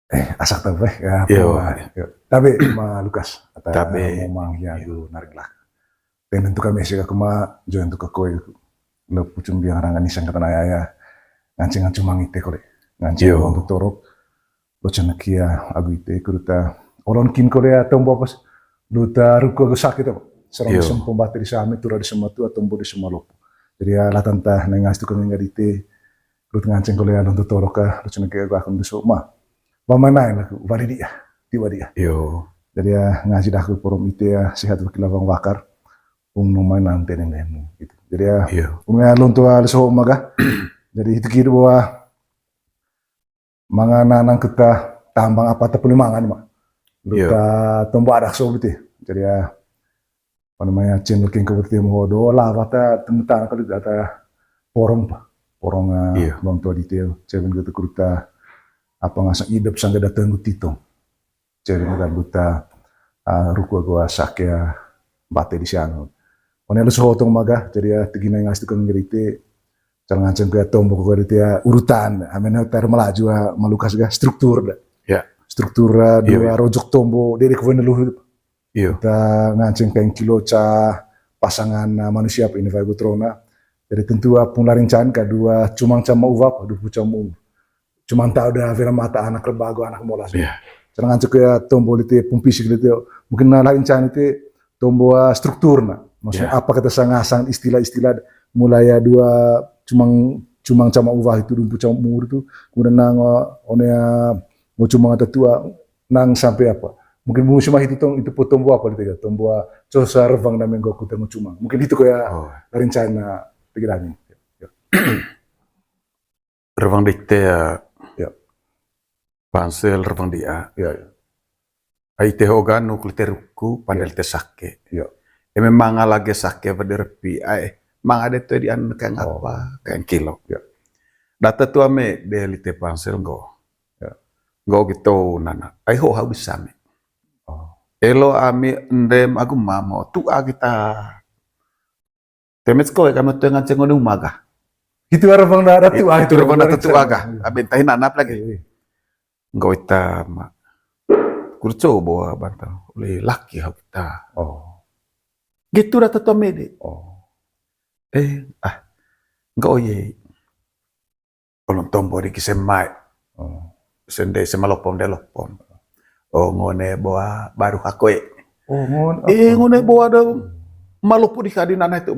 Asak tahu ya Yo, tapi ma Lukas ata tabe. mo mang ya gu narigla tenen tu kami sih kuma join tu koi lo pucung biang rangan isang kata ya ngancing ngancing mang ite kore ngancing Yo. mang tu torok lo cenakia agu ite kuruta olon kin kore tombo pas luta ruko gu sakit apa serang Yo. disem pembati di sami tura di sematu atau tombo di semalopo jadi ya latanta nengas tu kami ngadite lut ngancing kore alon tu torok ka lo cenakia gu akun tu ma pamanain aku wadi dia tiba dia. Yo. Jadi ya ngaji dah ke forum itu ya sehat wakil abang wakar main nanti neng gitu. Jadi ya Yo. punya lontua leso maga. Jadi itu kira bahwa mangana nang kita tambang apa tapi mangan mak. Luta tombak ada so gitu. Jadi ya apa namanya channel king keberti modo lah kata tentang kalau data forum porong lontua detail cewek gitu kuruta apa ngasa hidup sangga datang gutito. Cewek kan buta ruko gua sakya bate di sana. One lu soho tong maga jadi ya tigina ngas tukang ngerite jangan ngancem ke tombo ko ya urutan amena tar melaju malukas ga struktur da. Ya. Struktur dua rojok tombo dari ko lu. Yo. Ta ngancem kain kilo ca pasangan manusia apa ini vai trona. Jadi tentu pun larincan kedua cumang cama uwap du pucamu. Cumang tahu dah vera mata anak rebago anak molas. Ya. Jangan ngancem ke tombo itu pumpisik itu mungkin larincan itu tombo struktur na. Maksudnya apa kata sangasan istilah-istilah mulai dua cumang cama uvah itu dumpu camur itu kemudian nang onea mau cuma ada tua nang sampai apa mungkin mau cuma itu tong itu potong buah apa gitu tombo cosa revang na menggo ku temu cuma mungkin itu kayak rencana pikirannya Revang dikte ya pansel revang dia. Ya. Ai te hoga no kliteruku pandel te sakke. Ya. E memang lagi sakke verderpi ai mang ada tu di an kan apa kan kilo. Ya. Data tu ame de lite pansel go. Ya. Go gitu nana. Ai ho habis ame. Elo ame ndem aku mamo tu kita. Temet ko kami tu nganceng ngonu maga. Itu revang ada tua itu revang ada tua aga. Aben tahin nanap lagi. Go ita ma. Kurco bawa bantal oleh laki kita. Gitu data tu ame de. Enggak oye. Kalau tombo di kisemai. Sende semalopom de lopom. Ngone bawa baru hakoi. Ngone bawa ada malupu di kadina itu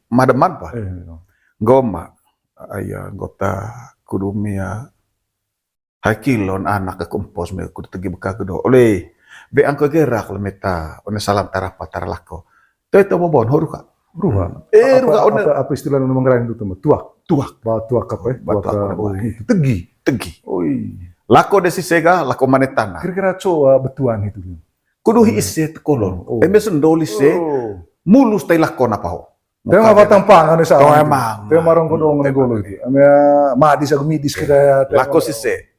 mademan pa. Goma ayah gota kudumia hakilon anak ke kompos me kudu tegi beka kudo. Oleh be angko gerak lemeta one salam tarapa tarlako. Itu bobon horuka. Ruha. Apa istilah yang mengerain itu teman? Tuak. Tuak apa ya? Itu tegi. Lako desi sega, lako manetana. Kira-kira coba betuan itu. Kudu isi kolon. Sendoli se mulus tay lako na paho. Tema batang pangan sa. Emang. Tema marong kodong ngegolo itu. Amya madis aku midis kita. Lako sise.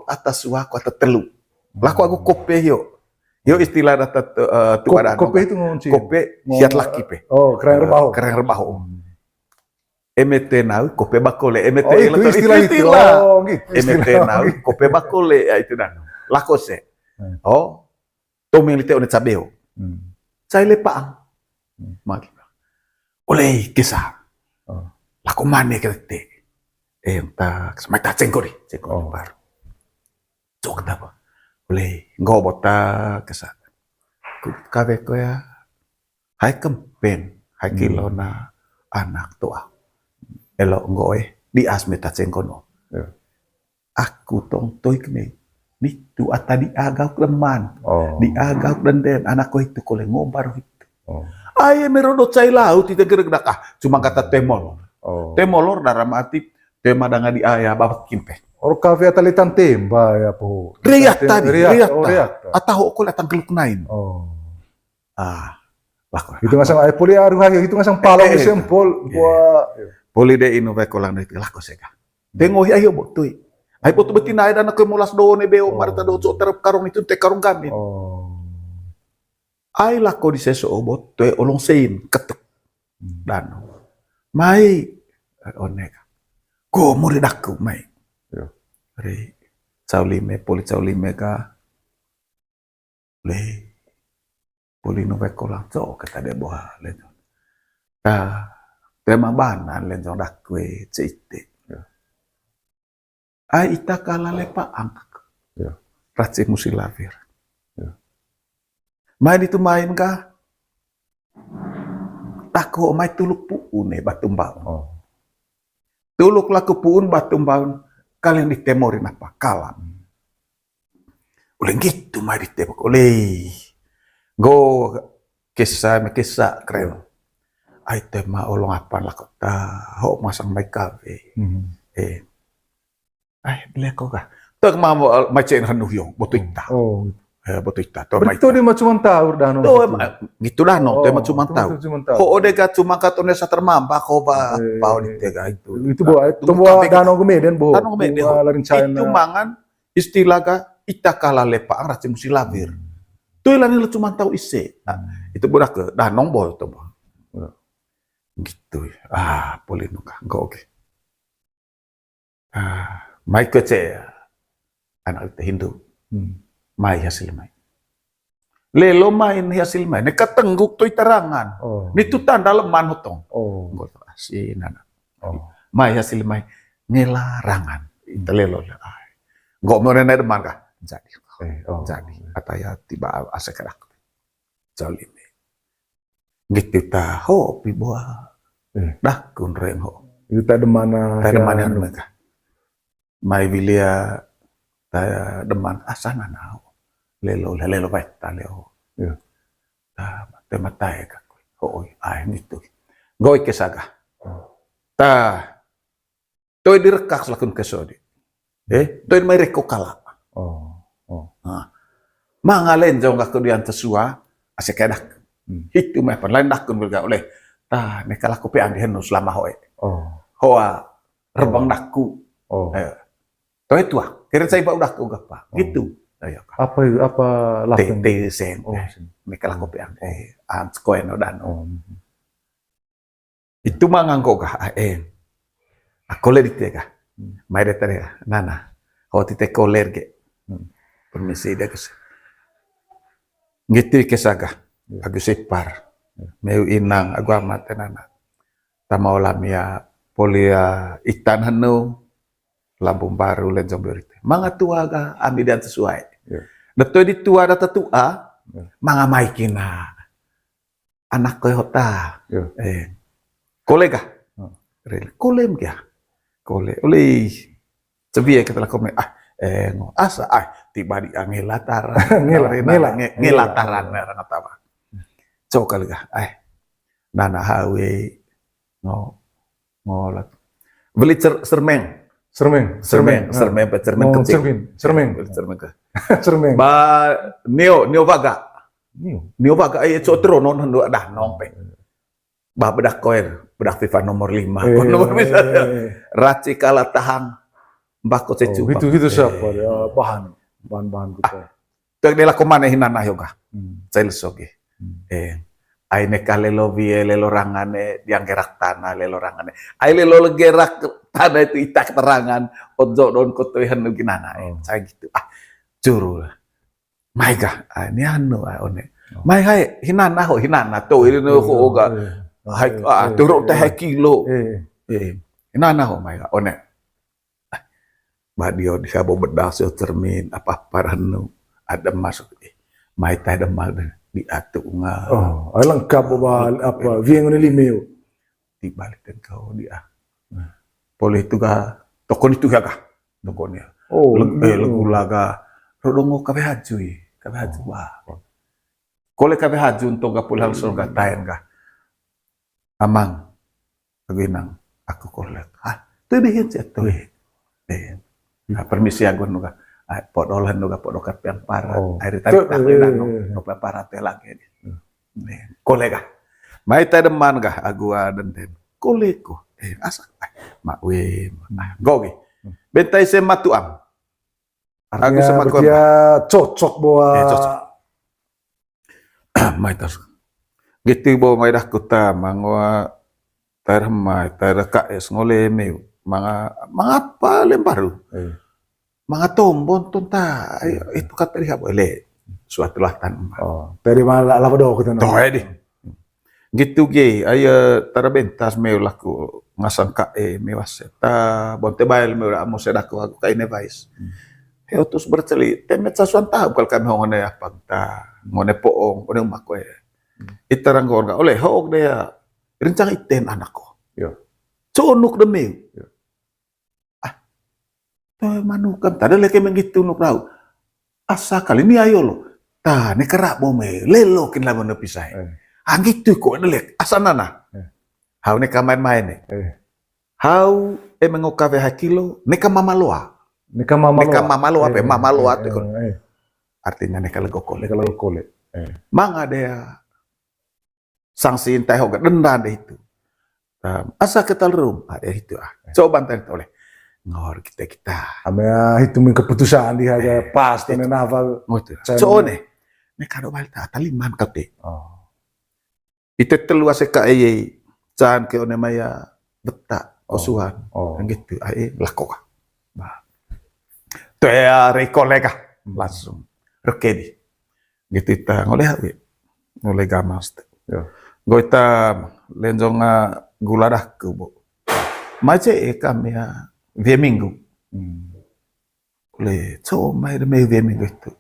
Atas wako atas telu. Lako aku kope yo. Yo istilah data tu ada. Kope itu ngunci. Kope siat laki pe. Keren rebaho. Keren rebaho. MT now kope bakole. MT itu istilah itu. Gitu. MT now kope bakole itu dan. Lako se. Tomilite onet sabeo. Saya lepaang. Maki. Oleh kisah. Lako mane kerete. Tak semai tak cengkori. Cengkori baru. Cok apa? Oleh ngobota kesat. Kabe ko ya. Hai kempen, hai kilona anak tua. Elo ngoe di asmeta cengkono. Aku tong toy kene. Nitu ata di agak leman. Di agak den anak ko itu kole ngobar itu. Aye merodot cai laut itu gerek-gerek cuma kata temolor. Temolor dalam arti tema dengan di ayah babat kimpe. Kafe atalitan temba ya po. Riat tadi, riat. Atau kok datang geluk nain. Lako. Itu ngasang ay poli aru hayo itu ngasang palong sempol buat poli de ino ve kolang de lako sega. Tengo ayo botui. Ay poto betina ay anak kemulas do ne beo marta do so terap karong itu te karong kami. Ay lako di seso obot te olong sein ketuk. Dan mai oneka. Ko muri dakku mai. Re poli cau lime ka le poli no ko lang so kata de boha le ta tema banan le jong dak kue cite ai ita kala le pa angk ratsi musilavir mai di tumain ka tako mai tuluk puun batumbaun tuluk laku puun batumbaun kalian ditemorin apa kalam uleng gitu mai ditemok oleh go kisah keren ai tema olong apa lah kota ho masang mai kafe ai beli kau kah tak mau macam hanu yong botuita botuita to mai Itu dia cuma tahu dah to gitu dah no tema cuma tahu ho odega cuma katone sa termamba ko ba pau di tega itu bawa danau Gemeden bo larin China itu mangan istilah ka itakala lepa ang ratsi musilavir tu ilan lu cuma tahu ise itu budak ke danong bo to gitu boleh nuka go oke mai kece anak Hindu mai hasil mai lelo main hasil mai ne katengguk tu iterangan ni tu tanda leman hotong go to asin anak mai hasil mai ngelarangan itu lelo go mo na deman ka jadi jadi ataya tiba asekerak jalim gitu ta ho pi boa dah kun reng ho itu tak ada mana mereka mai vilia ta deman asana nao lelo beta leo ta matai ka ho ai gitu goi kesaga ta toi direkak lakun kesodi toi mai reko kala mangalen jong ka kudian tesua asekedak itu mah lain dak kun berga oleh ta ne kala kopi andi henu selama hoe hoa rebang dakku to itu kira saya udah ku gapa gitu ayo apa lah te sen ne kala kopi andi an skoen dan itu mah nganggo ka aku le ditega mai detare nana ho tite kolerge permisi dia kes gitu kesaga aku separ meu inang aku amat nana tamaulam ya polia itan hanu Lampung Baru len jomberite manga tua ga ambidan sesuai deto di tua data tua manga maikina anak koyota kolega kolem ya kole oleh cebiye kita lakukan asa tiba di ngelataran ngelataran ngatawa cokal ga nana hawe ngolat beli sermeng ba neo baga cotro non hendo dah nompe ba bedak koer bedak FIFA nomor 5 nomor misalnya raci kala tahang mbako cecu itu siapa ya bahan kita tak dela komane hinana yoga celsoge ai ne kalelo vie lelo rangane diang gerak tanah lelo rangane ai lelo gerak tanah itu itak terangan ojo don kotoihan ginana saya gitu juru maiga ini anu one mai hai hinana to ini ho oga hai turun teh kilo hinana ho maiga one badio di sabo bedak cermin apa paranu ada masuk mai teh demal di atu nga lengkap apa vieng ni limeu di balik dan kau dia boleh itu ga tokon itu ga tokonya legulaga rodongo kabe haju kole kabe haju untuk ga pulang surga taen ga amang kaginang aku kolek tu dihin tu permisi agun nuga podolan nuga podokat yang parah air tadi no parah teh lagi kolega mai teh deman ga agua den koleko asak mak we goge bentai se matuam aku semat dia cocok bawa mai tas gitu bawa mai dah kuta mangwa termai terka es ngole meu mangapa lem baru mga tombon tunta itu kan tadi boleh suatu latan. Oh, dari mana lah pada kita Toh di. Gitu ge tarabentas meu laku ngasangka mewas ta bonte bail meu amo sedaku aku ka ini vais. He utus berceli temet sasuan tahu kalau kami ngone apa ta ngone poong ngone umak we. Itarang gor ka oleh hoog dia rencang iten anakku. Yo. Conuk demi. Toh manukam tada leke mengitu nuk rau. Asa kali ini ayo lo. Ta ne kerak bome lelo kin lamun pisah. Gitu kok nelek asa nana. Hau ne main-main ne. Hau mengokawe hakilo ne mamaloa. Ne mamaloa pe mamaloa tu. Artinya ne kalau kole. Mang ada sanksi entah hoga denda deh itu. Asa ketal rum ada itu Coba bantai oleh. Ngor kita. Amea hitungin keputusan dia aja pas dan naval. So ne kado balta taliman kate. Itu telu aseka can ke one maya beta osuhan. Gitu lako ka. Tuh ya kolega langsung rekedi. Gitu ta ngoleh ngoleh gamas. Goita lenjong gula dah kubo. Mace kami ya via minggu. Le so mai de via minggu itu.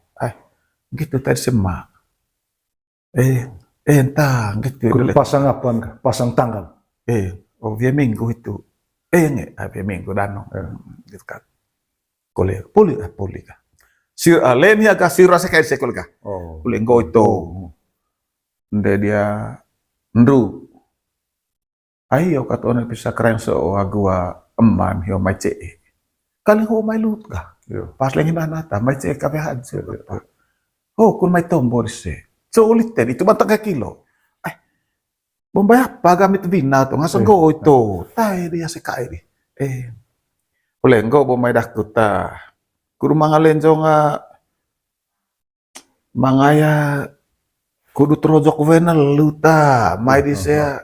Gitu tadi sema. Entah gitu. Pasang apa? Pasang tanggal. Via minggu itu. Via minggu dano. Gitu kan. Kole poli ka. Sir len ya ka sir rasa kayak sekol ka. Kole ngo itu. Nde dia ndru. Ayo kata orang bisa keren so agua eman hio mai ce. Kali ho mai lut ka. Pas lagi nata mai ce ka haji. Kun mai tombo se. So ulit itu batang kilo. Bombay apa gamit vina to ngasang go itu. Tai dia sekai di. Oleh engko bombay dah kuta. Kudu mangalen nga mangaya kudu trojok wenel luta mai di saya.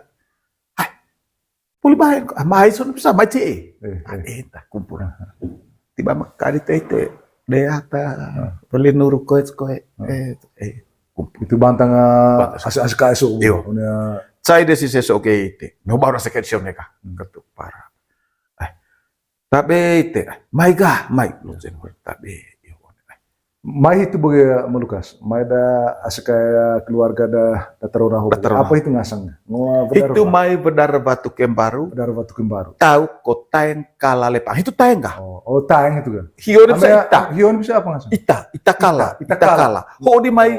Puli bahay mai so bisa mai ce. Eta kumpul. Tiba makari tete deata puli nuruk koe. Itu bantang asika eso. Saya desi seso oke ite. No baru sekecil mereka. Ketuk para. Tapi ite mai lujen tapi Mai itu bagaimana melukas? Mai da asika keluarga da terora. Apa itu ngasang? Itu mai bedar batu kembaru. Tahu kota yang kala lepang. Itu tayang kah? Tayang itu kan. Hion bisa ita. Hion bisa apa ngasang? Ita kala. Ho di mai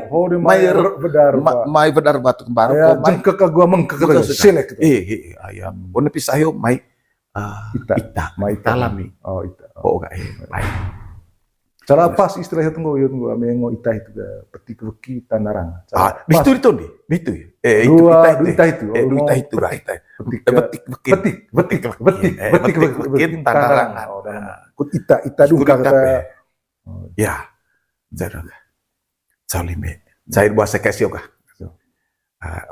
bedar batu kembaru. Jengkek gua mengkek selek itu. Ayam. Bona pisah yo mai ita. Mai talami. Ita. Enggak mai. Cara pas istilahnya tunggu amengo ita itu petik weki tanarang. Itu ya. Ita itu. Petik tanarang. Kut ita duka kata. Ya. Jarang. Salime. Cair bahasa kasih kah?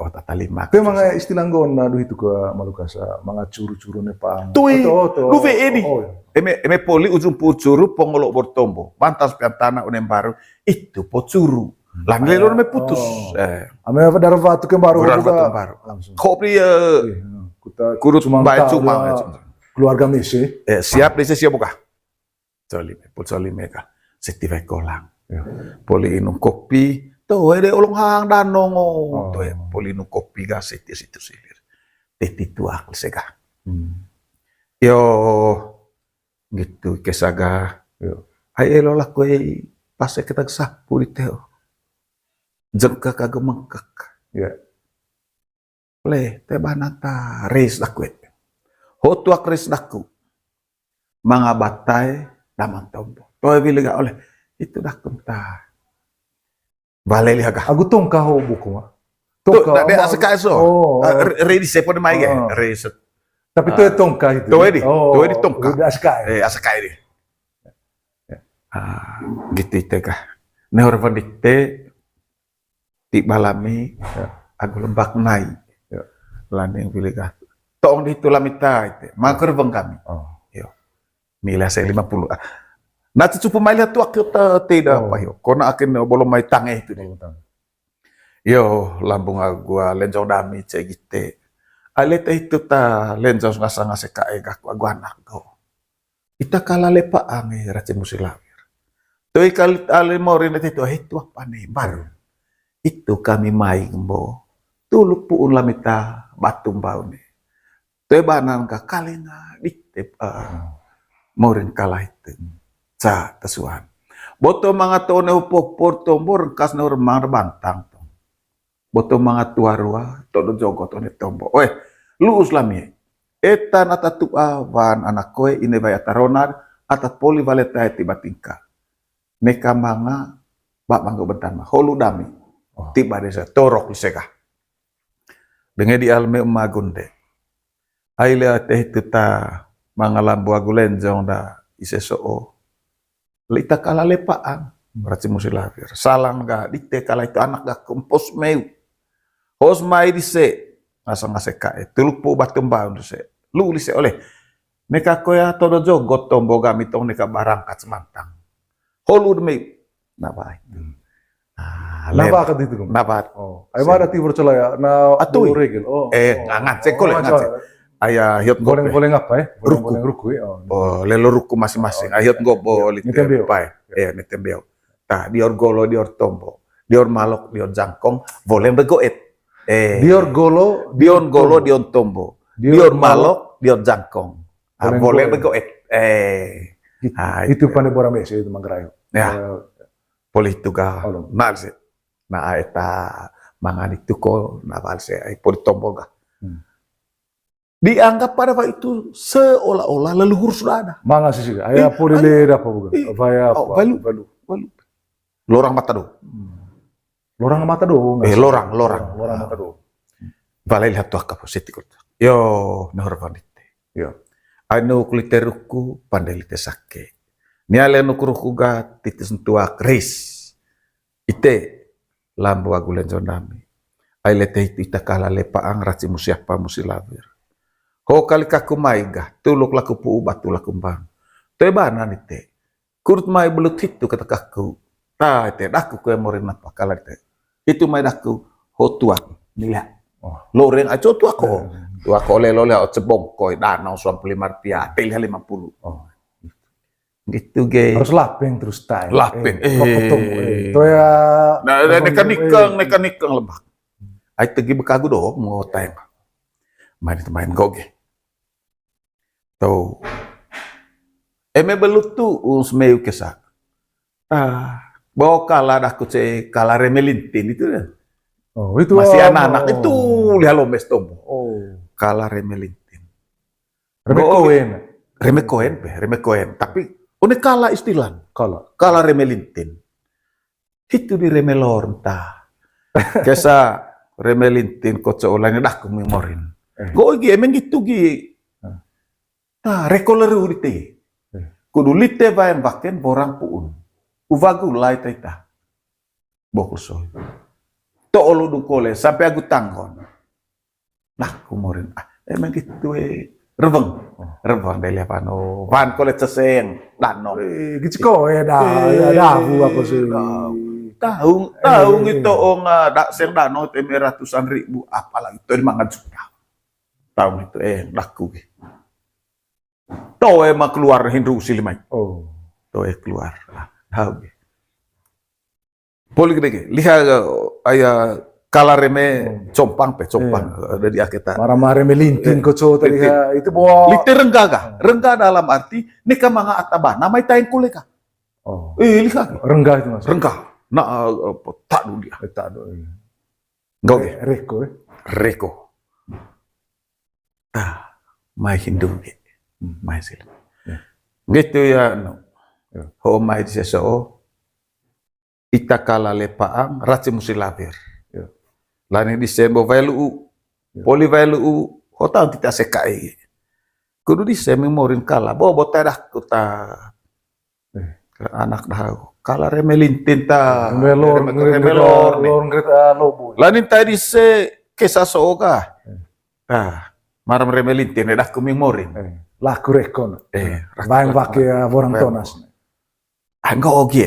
Otak talima. Kau mga istilah gona itu ke Malukasa, mga curu-curu nepang. Tui. Luve ini. Eme poli ujung pucuru pongolok bertombo. Pantas piantana unem baru itu pocuru. Lang lelor me putus. Ame darva tu baru buka. Kopi kurut cuma keluarga misi. Siap desa siap buka. Coli meka. Setivai kolang. Poli inum kopi. Tuh ada ulung hang danongo. Tuh poli inum kopi ga situ silir. Itu akal sega. Yo gitu kesaga. Ai elo lah kue pas kita sapu di teo. Jengkak kagak mengkak. Le tebanata res dakwe. Hotuak res daku. Mga batay daman tombo. Toy biliga oleh itu dakum ta. Baleli haga. Aku tongkah ho buku mah. Tongkah. Dia asaka eso. Ready sepo de mai reset. Tapi itu tongkah itu. Tuh di tongkah. Udah askai. Askai dia. Gitu itu kah. Nehor vandite ti balami aku lembak nai. Landing pilih kah. Tong di tulamita itu. Maker bang kami. Yo. Mila saya 50. Na cukup mai lihat tu kita tidak Oh. apa yo. Kona akin bolong mai tange itu deh. Yo lambung agua lenjong dami cegite. Alete itu ta lenjong ngasa kae aku anak go. Ita kala lepa ame race musilawir. Toi kali ale morin itu apa nih baru. Itu kami mai mbo. Tuluk puun lamita batum bau nih. Toi banan ka kalinga ditep morin kala itu. Ca tasuan. Boto mga tone upok porto mor kas nor mga bantang. Boto mga tuarua todo jogo tone tombo. Oe, luus lami. Eta nata tua van anak koe ine baya taronar atat poli valeta tiba tingka. Neka mga bak manggo bentama. Holu dami. Tiba desa torok liseka. Dengan di alme umagunde. Aile teh tuta mga lambu agulenjong da isesoo. Lita kala lepaan. Berarti musilawir. Salang ga dite kala itu anak ga kompos meu. Hos mai dise. Asang aseka tuluk po batum baun dise. Lu lise oleh. Neka koya todo jogot tombo gami tong neka barangkat semantang. Holu demi. Napa itu. Napa ka dito? Napa. Ay mara ti bercola ya na Atoy. regel. Ngacek kolek ngacek. Aya hiot gope. Boleh apa ya? Ruku. Boleh ruku ya. Lelo ruku masing-masing. Ayot gobo Nitembeo. Nitembeo. Tah dior golo dior tombo. Dior malok dior jangkong. Boleh begoet. Dior golo, dior golo dior tombo. Dior malok dior jangkong. Boleh begoet. Itu pandai borang besi itu manggarayo. Ya. Boleh itu ga. Nalse. Na eta mangan itu ko na balse ay poli tombo ga. Dianggap pada waktu itu seolah-olah leluhur sudah ada. Manga sih, ayah puri leda apa bukan? Apa? Balu. Lorang mata do. Lorang mata do. Lorang mata do. Balai lihat tuh apa sih tikut. Yo, nahor pandite. Yo, anu kulite ruku pandai lite sake. Niale anu kuruku ga titis tua kris. Ite lambu agulen jondami. Ai lete itu ita kala lepaang raci musiapa musilawir. Ho kali kaku mai ga, tuluk laku pu batu laku bang. Toe bana nite. Kurut mai belut itu kata kaku. Ta ite daku kue morin apa kala ite. Itu mai daku ho tuak nila. Loreng aco tuak ko. Tuak ko lelo o cebong koi danau 25 rupiah, pilih 50. Gitu ge. Harus lapeng terus tay. Lapeng. Itu ya. Nah, neka nikeng lebak. Ai tegi bekagu do mau tay. Main goge. Tuh, eme belut tu usmeu kesak. Bawa kala dah kuce kala remelintin itu ya. Itu masih anak-anak itu lihat lombes tombo. Kala remelintin. Remekoen. Tapi une kala istilah. Kala remelintin. Itu di remelor entah. Kesa remelintin koco olahnya dah kumemorin. Go gi emang gitu gi. Rekoleru dite. Kudu lite bayan baken borang puun. Uvagu lai taita. Bokusoy. To olu dukole sampai aku tanggon. Nah, kumorin. Emang gitu Reveng dari apa no. Van kole ceseng dano. Gitu kok ya dahu apa sih. Tahu gitu dak seng dano teme ratusan ribu apalagi itu mangan sudah. Tahu itu laku ge. Toe mah keluar Hindu silimai. Toe keluar. Tahu ge. Poli gede. Lihat aya kala reme compang dari aketa. Marah reme lintin koco tadi itu bawa. Lite rengga dalam arti neka mga atabana may tayong kuleka. Lihat. Rengga itu mas. Rengga. Na tak dulu dia. Tak dulu. Goge. Reko. May Hindu ge. May sila. Gitu ya no. Ho may di seso. Ita kala lepaang raci musilawir. Lani di sembo velu. Poli velu. Hota tita sekai. Kudu di morin kala. Bobo tadah kuta. Anak dah. Kala remelintin ta. Remelor. Lani tadi se kesa soga. Maram remelintin dah kuming morin. Laku rekon. Bang pakai orang tonas. Enggak oke.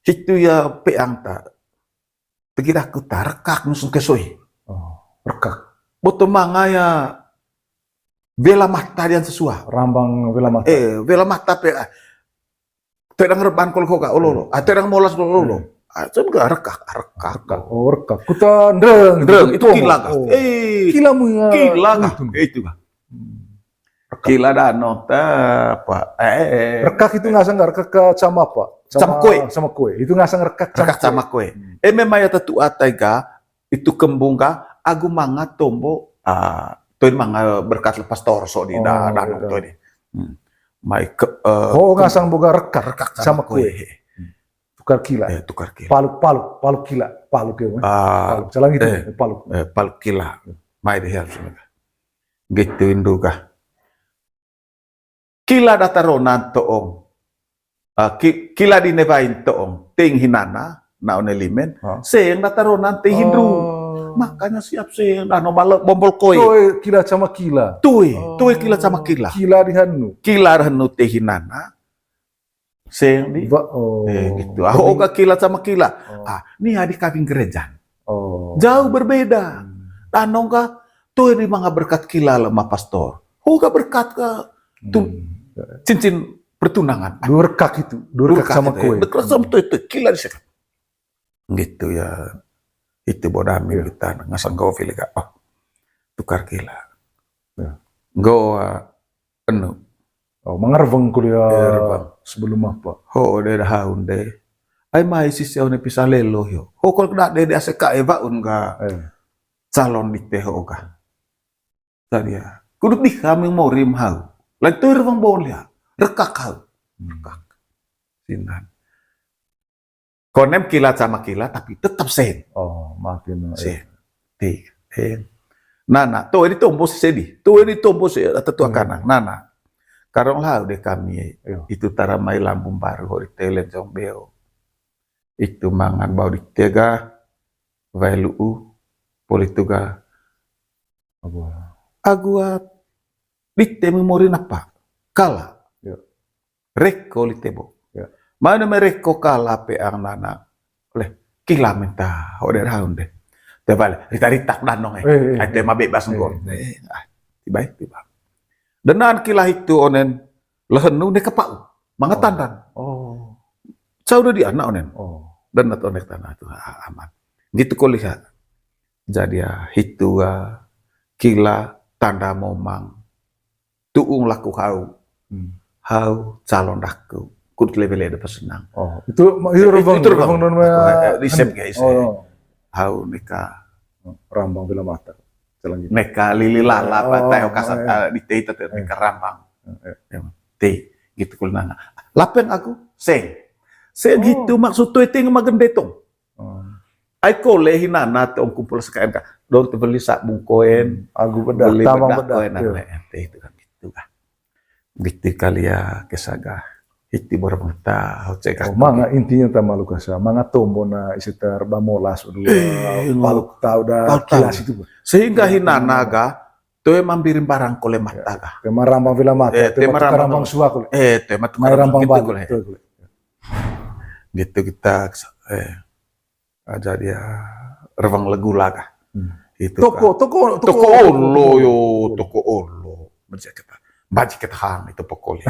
Itu ya peang ta. Tegirah ku ta rekak nusun kesoi. Rekak. Boto manga ya vela mata dian sesua. Rambang vela mata. Vela mata pe. Terang reban kol koka ololo. Terang molas ololo. Itu enggak rekak. Oh, rekak. Kuta ndreng. Itu kila kah? Kila mu ya. Kila kah? Itu kah? Kila danau ta apa? Rekak itu ngasang rekak sama apa? Sama kue. Sama kue. Itu ngasang rekak sama kue. Memang ya tatu atai ka itu kembung ka agu manga tombo toin manga berkat lepas torso di danau to di. Mai ke ngasang boga rekak sama kue. Tukar kila. Tukar kila. Paluk kila. Paluk ya. Paluk. Jalan gitu. Paluk. Paluk kila. Mai deh harus. Gitu indu kah. Kila dataronan toong. Kila di nevain toong. Ting hinana. Naon elimen. Seyang dataronan ting hindru. Makanya siap seyang. Ano balok bombol koy. Tuh kila sama kila. Tuh kila sama kila. Kila di hanu. Kila hanu ting hinana. Seyang di. Gitu. Oga kila sama kila. Ini adik kawin gereja. Jauh berbeda. Danong ka. Tuh ini mga berkat kila lemah pastor. Oga berkat ka. Cincin pertunangan. Dua rekak itu. Dua rekak sama kue. Rekak sama itu. Kila disekat. Gitu ya. Itu bodami kita. Ngasang kau pilih kak. Tukar kila. Gua penuh. Mengarvang kuliah sebelum apa? Dia dah haun deh. Ay mai sisi ne pisah lelo yo. Kol kena de aseka eva unga. Calon di teh oga. Tadi ya. Kudu di kami mau rim hau. Lain tu revang boleh. Rekak hau. Rekak. Sinan. Konem kilat sama kilat tapi tetap sen. Makin sen. Nana, tuh ini tombol sedih. Tuh ini tombol tetua kanang. Nana. Karong lau deh kami itu taramai lambung baru di telen jombeo. Itu mangan bau di tega velu polituga aguat ditte memori napa kala rekko litebo mana mereko kala pe ang nana oleh kilamenta oder haun deh tebal rita danong ate mabebas ngor tiba denan kilah itu onen lehenu ne kepau mangatandan sauda di anak onen dan onek tanah itu aman gitu kau lihat jadi ya hitu kila tanda momang tuung laku hau calon daku kut lebele ada pesenang itu revang di sep guys hau nikah rambang bila mata neka lili lala patay kasat di teh itu neka rambang teh gitu kul nana lapen aku seng gitu maksud tuh itu magendetong ay ko lehin na tong kumpul sekalian ka don beli sak bungkoen agu bedak tamang bedak itu kan gitu kan gitu kali ya kesaga itu baru mata cek manga intinya ta malu kasa manga tombo na isitar bamolas udah paluk tau dah kilas itu sehingga hinana ga tuh mambirin barang kole mata ga tema rambang vila mata tema rambang suak tema rambang balik gitu kita aja dia revang legula kah itu toko olo baca kita hang itu pokoli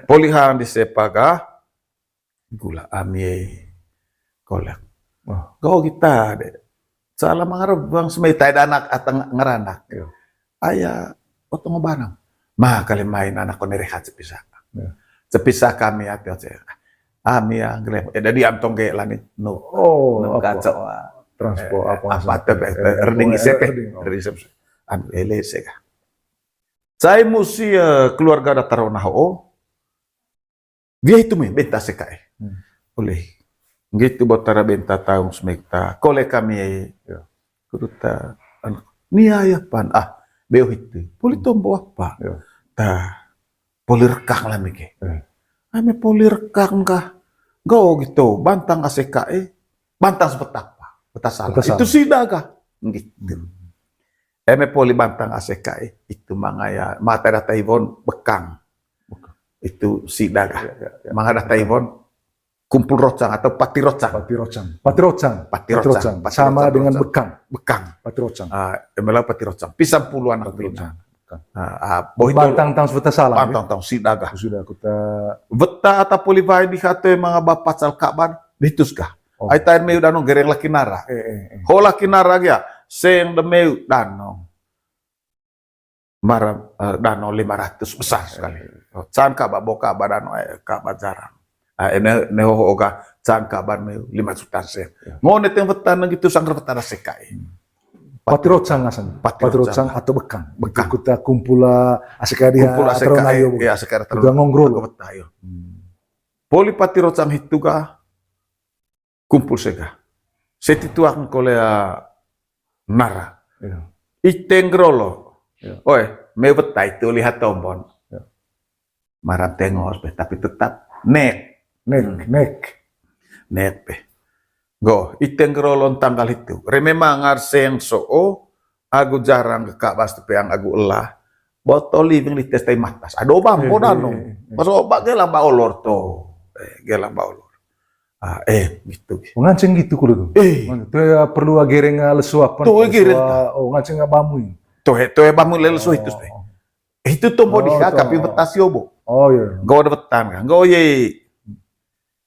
polihan di sepaga gula amie kolak kau kita deh salah mengarap bang semai anak atang ngeranak ayah otong barang mah kali main anak kau nerehat sepisah kami hati Amia gelem jadi antong ge langit kacau transport apa erding isep anu elese ka saya musi keluarga datarona dia itu me benta sekae oleh gitu botara benta taung smekta kole kami kuduta niaya pan beo itu poli tombo apa poli rekang lah meke ame poli rekang kah go gitu bantang ACKE bantang sepetak pak betasalah itu sida kah gitu eme poli bantang ACKE itu mangaya mata data Ivon bekang itu sidaga. Ya. Mangada Taibon kumpul rocang atau pati rocang. Pati rocang. Sama dengan bekang. Pati rocang. Emela pati rocang. Pisang puluhan anak puluhan. Bantang tang sudah salah. Bantang tang sidaga. Sudah kita. Veta atau polivai di kata mga bapat sal kaban dituskah. Ay tayo may danong gereng laki nara. Ho laki nara ya. Seng de may danong. Danong 500 besar sekali. Can kaba boka badano kaba jarang. Ne ho oga can kaban may 5 juta sen. Ngonet yang vetan nang gitu sang vetan sekai. Pati rocang asan. Pati rocang atau bekang. Kita kumpul asekari kumpul asekari. Ya asekari terus ngongrol. Poli pati rocang itu ka kumpul sega. Setituang kole nara. Itengrolo. Oi, me betai itu lihat tombon. Marah tengos tapi tetap nek pe. Go, itengrolon tanggal itu. Rememang arseng so aku jarang ke kak bas yang aku elah. Botol living di testai matas. Ada obam podano. Masuk obak gelang ba olor to. Gelang ba olor. Gitu. Nganceng gitu kulo tuh. Itu ya perlu gereng lesu apa? Tuh gereng. Oh nganceng bamu. Tuh bamu lesu itu. Itu tuh mau dikakap betas yobo. Oh iya. Go ada betan kan. Go ye.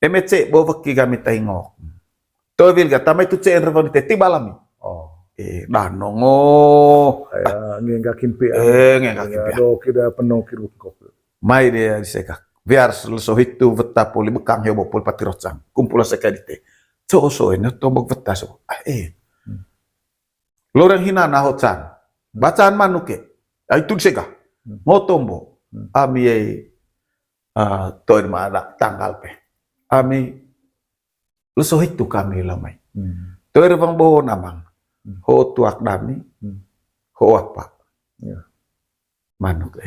MC bo veki kami tengok. Tuh vilga tamai tu cen revon teti balami. Danongo. Ngengakin pe. Ngengakin pe. Do kita penokir kok. Mai dia disekak. Biar selesai itu veta poli bekang yobo poli pati rocang. Kumpul sekadite. So ini tombok veta so. Loreng hina na hocan. Bacaan manuke. Itu diseka. Ngotombo. Ami toin mana tanggal pe. Ami leso itu kami lamai. Toir bang boho namang. Ho tuak dami. Ho apa. Manuk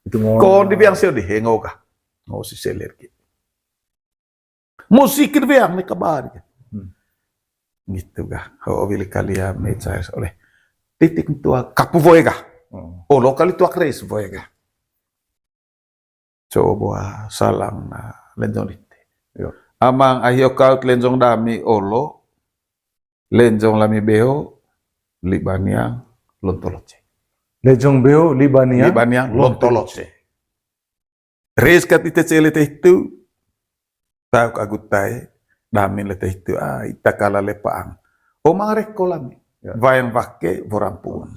Itu mau. Kon di biang seo di hengoga. Ngo si seler ki. Musikir biang ni kabar. Gitu ga. Ho wili kalia me chais oleh. Titik tua kapu voega. O lokali tua kres voega. Coba salang na lenjong dite. Amang ayo kaut lenjong dami olo. Lenjong lami beo. Libaniang lontoloce. Lenjong beo Libaniang lontoloce. Res kat ite celete itu. Tahu kagutai. Damin lete itu. Ita kala lepaang. O mga rekolami. Vayang vake vorampun.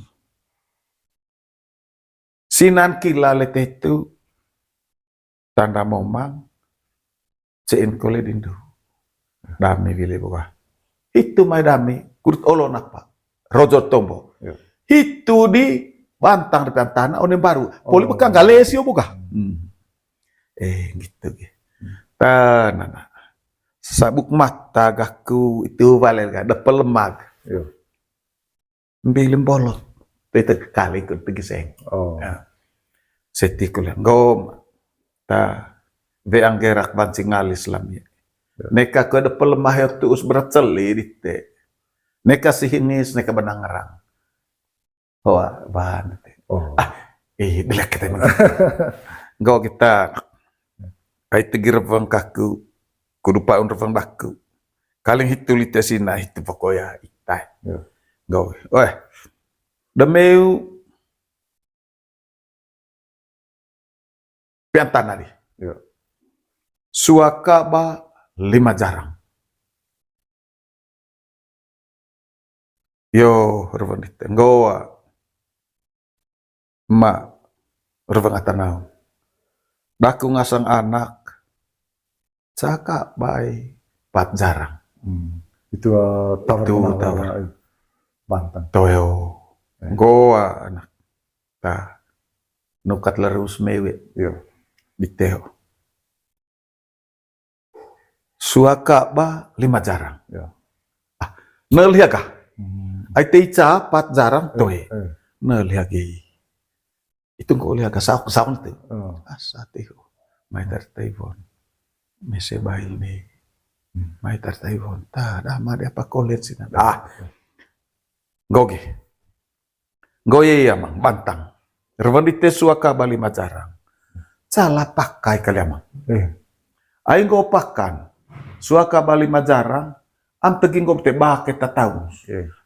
Sinan kila lete itu. Tanda momang. Cein kole dindu. Dami vile buka. Itu may dami. Kurut olo napa. Rojo tombo. Itu di bantang depan tanah. Onem baru. Poli bekang galesio buka. Gitu. Tanana. Sabuk mata gaku itu valer ga. Depel lemag. Bilim bolot. Itu kali ikut pergi seng. Setikul yang gom. Ta veang gerak bancing alis lamnya. Neka ko ada pelemah yang tuus berat celi dite. Neka sihinis neka benang ngerang. Wah, bahan. Dilek kita ini. Go kita. Ay tigir bang kaku. Kudupa unrang baku. Kaling hitu lite sina hitu pokoya itai. Go. Demeu piantan nadi. Suaka ba 5 jarang. Yo, revang dite. Goa. Ma. Revang atanau. Daku ngasang anak. Caka bay 4 jarang. Itu tawar. Bantang. Toyo. Goa anak. Ta. Nukat lerus mewe. Diteo. Suaka ba 5 jarang. Nelihat kah? Ay teica 4 jarang toy. Nelihat gi. Itu kok lihat kasau itu. Asatiho. Mai tartaivon. Mese bail ni. Mai tartaivon. Ta dah ma dia apa college sina. Goge. Goye ya mang bantang. Revandite suaka ba 5 jarang. salah pakai kalian. Eh, Aing go pakan, suaka bali majarang, am teging go te bake tatau.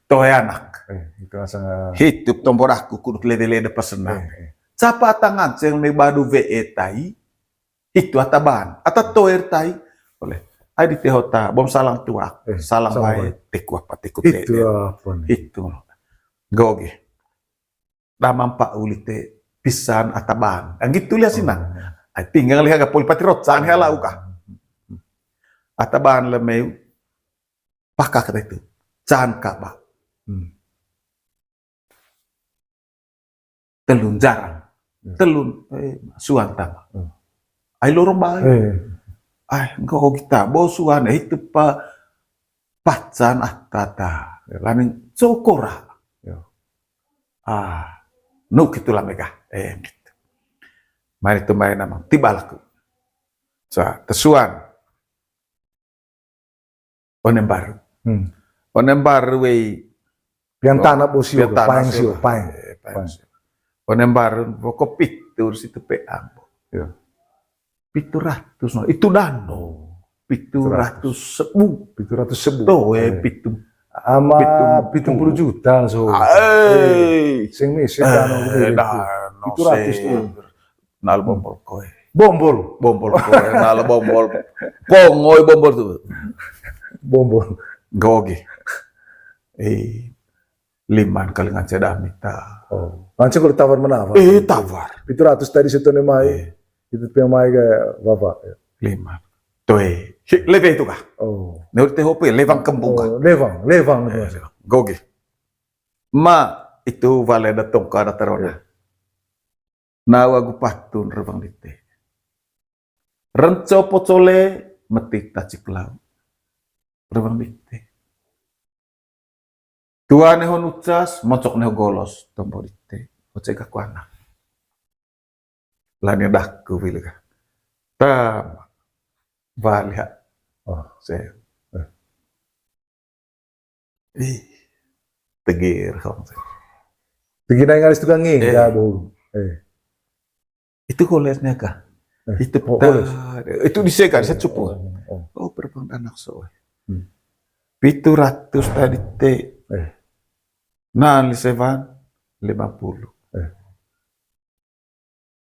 Toh anak, itu asal hidup tombor aku kudu lede-lede pesenang. Capa tangan sing me badu VE tai, itu ataban, toer tai, oleh. Ai di tehota, bom salang tua, salang salang bae, teku apa teku itu apa nih? itu. Goge. Damang pak ulite pisan ataban. Ang gitu lihat sina. Ai tinggal lihat poli pati rotsan halau ka. Ataban lemeu pakak kata itu. Can ka ba. Telun jarang. Telun suan tama. Ai lorong bae. Ai engkau kita bosuan itu pa pacan atata. Laning cokora. Nuk itulah mega. Gitu. Mari itu main nama tiba laku. Tesuan. Onem baru. Onem baru wei. Piantana bosio, paeng sio, paeng. Onem baru pokok pitur situ peang. Pitur ratus no. Itu dano. Pitur ratus sebu. Pitur ratus sebu. Tuh pitu. Ama 70 juta so. Sing mesir dano itu 700 tuh. Nal bombol koe. Bombol Koe, nal bombol. Kongoy bombol tuh. Bombol. Gogi. Liman kali ngacedah mita. Langsung kalau tawar menawar. Tawar. Itu 100 tadi situ nih mai. Itu yang mai kayak bapak. Liman. Tuh lebih itu kah? Menurut THP, levang kembung kah? Levang. Gogi. Ma itu vale datang ke ada terona. Nawa gu patun revang dite. Renco pocole metik taciklau. Revang dite. Tua neho nucas, mocok neho golos, tombo dite. Ocek aku anak. Lani dakku pilih kah? Tam. Valia. Saya. Tegir kamu. Tegir na ngalis tukang ya bu. Itu kolesnya kah? Itu itu disekan saya cupu. Berpang anak so. 700 tadi te. Nah, lisevan 50.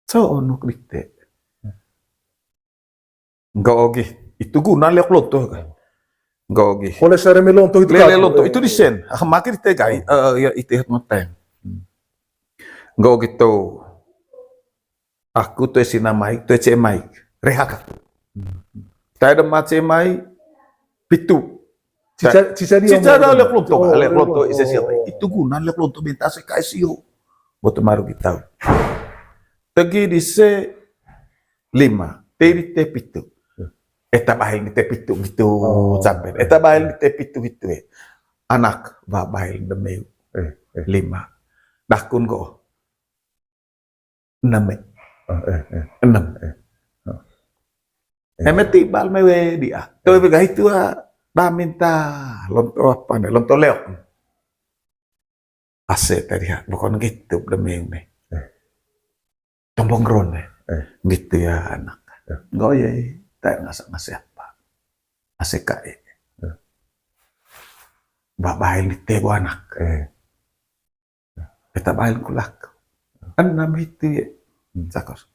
So onuk dite. Enggak oke. Itu guna lihat lonto kan. Enggak oke. Oleh sare melonto itu. Lele lonto itu disen. Makin ditegai. Ya itu ngoteng. Enggak oke tuh. Aku tuh si namai, tuh cek mai. Rehaka. Tadi macam mai pitu. Cica dia. Cica dah lihat lonto isi siapa. Itu guna lihat lonto minta se kasih. Buat maru kita. Tegi dise 5. Teri te pitu. Eta bahil te pitu gitu sampai. Eta bahil te pitu gitu. Anak bahil demeu 5. Dakun go 6. 6. Emeti bal mewe dia. Tuh bega itu dah minta lonto apa nih? Lonto leok. Aset tadi bukan gitu demeu nih. Tombong gron nih. Gitu ya anak. Enggak ya. Tak ngasih apa, ngasih kae, babail di tebo anak, kita bail kulak, 6 itu, cakos,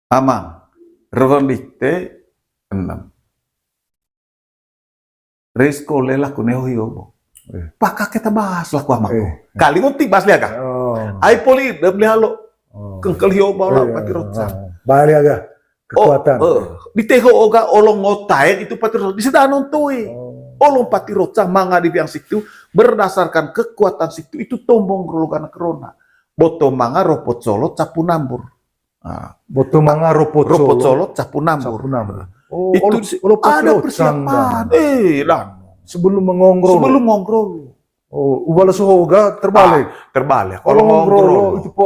amang, revang dite 6, resko lelah kuneo hiobo, pakak kita bahas lah kuah mako, kali mau tibas lihat kah, ai poli debli halo, kengkel hiobo lah pati rotsan, balik agak. Kekuatan. Di teho oga olong ngotai itu pati rotsa. Di sedanon tuh. Olong pati rotsa manga di biang situ berdasarkan kekuatan situ itu tombong gelugan corona. Boto manga ropot solot capu nambur. Boto manga ropot solot capu nambur. Itu ada persiapan. Lan. Sebelum mengongrol. Ubala sohoga terbalik. Terbalik. Kalau ngongrol itu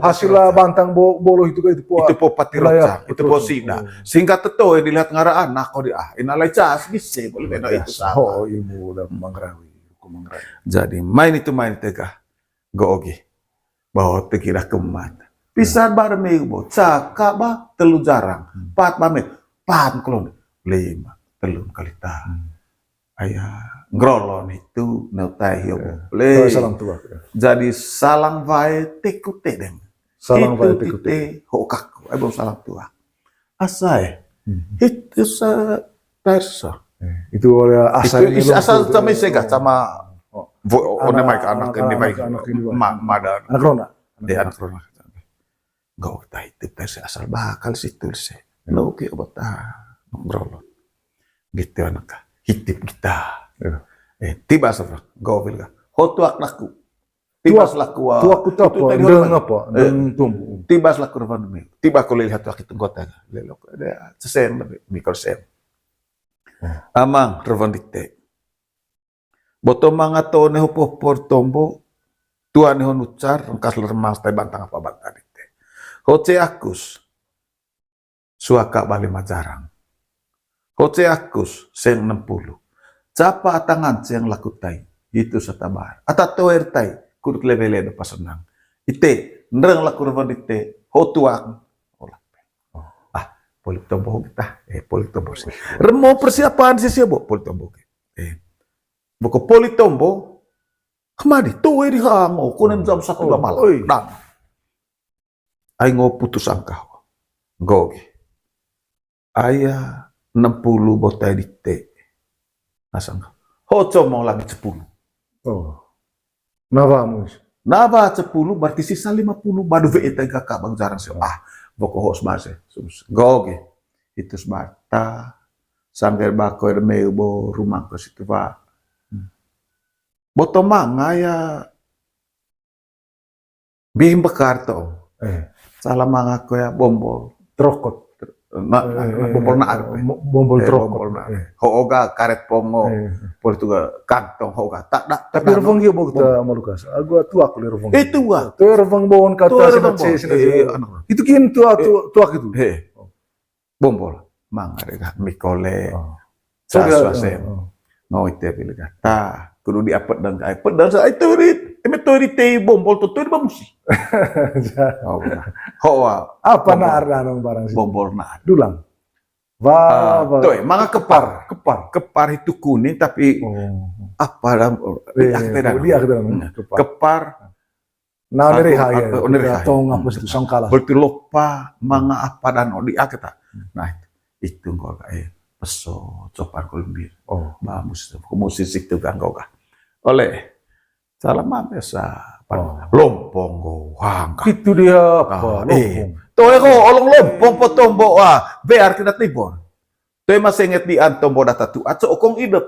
hasil bantang bolo itu itu po pati rotsa, itu po sida. Singkat teto dilihat ngara anak kau dia inalai cas bisa boleh itu sah. Ilmu udah mangrawi. Jadi main itu tegah. Go oke. Bahwa tekira kemat. Pisan ba me bo, caka ba telu jarang, pat ba me, pat klon, 5, telun kali ta. Ayah ngrolon itu neutai hiyo bo. Le, Salang tua. jadi salang vae tekute deng. Salang vae Itu tekute. tite hokaku, ay bo salang tua. Asai, itu sa persa. Itu oleh asal Itu asal sama sega sama Anak- baik anak ini baik anak ini baik. mada anak Rona. anak rumah gak tahu itu tes asal bakal situ sih no ke obat ngobrol gitu anak hitip kita Ya. tiba sabra gak bilang hotuak laku tiba laku Tua ku apa? Deng apa? Deng tumbuh. tiba laku revan me tiba ko lihat waktu itu kota lelok ada sesen mikro sen amang revan dite boto mga to ne hopo por tombo tua ne honucar rengkas lermas tay bantang apa bantang dite hoce akus suaka bali majarang hoce akus sen 60 capa atangan yang laku tay itu satabar ata toer tay kuduk levele do pasenang ite nreng laku revan dite hotuak polik tombo kita polik tombo sih remo persiapan sih bo polik tombo Boko poli tombo, kemari tuh di hango, kunen jam 1 malam. Dan, ayo putus angkau, gogi. Ayah 60 botai di te, asang. Hoco mau lagi 10. Oh. Nava mus. Naba 10 berarti sisa 50 badu VET kakak bang jarang sih. Boko hos base, gogi. Itu sebata, sambil bako ermebo rumah ke situ pak. Boto manga ya bihim bekar to. Salah manga ko ya bombol. Trokot. Bombol na Bombol trokot. bombol na. Hooga karet pongo. Por itu kantong hooga. Tak Tapi revang hiyo bo kita malukas. Agua tua aku revang. itu wa. Tu revang bawon kata sina. Itu kin tua itu. Bombol. Manga rega mikole. So Saswasem. No ite pilih kata. Kudu diapet dan kai pedang sa itu rit emetori te bombol to tuh bamusi hoa Apa na ardanong barang sih? bombol na Dulang. tuh mga kepar itu kuning tapi apa dalam kepar Nah, dari haya. Dari haya. Tong apa itu sangkala. bertilopa mga apa dan di akta nah itu gua peso copan kulbir bamus musisi itu kan kau oleh salah biasa lompong gohang Itu dia apa? tuh olong lompong potombo biar kita tibor tuh masih inget di antombo data tu aco okong idep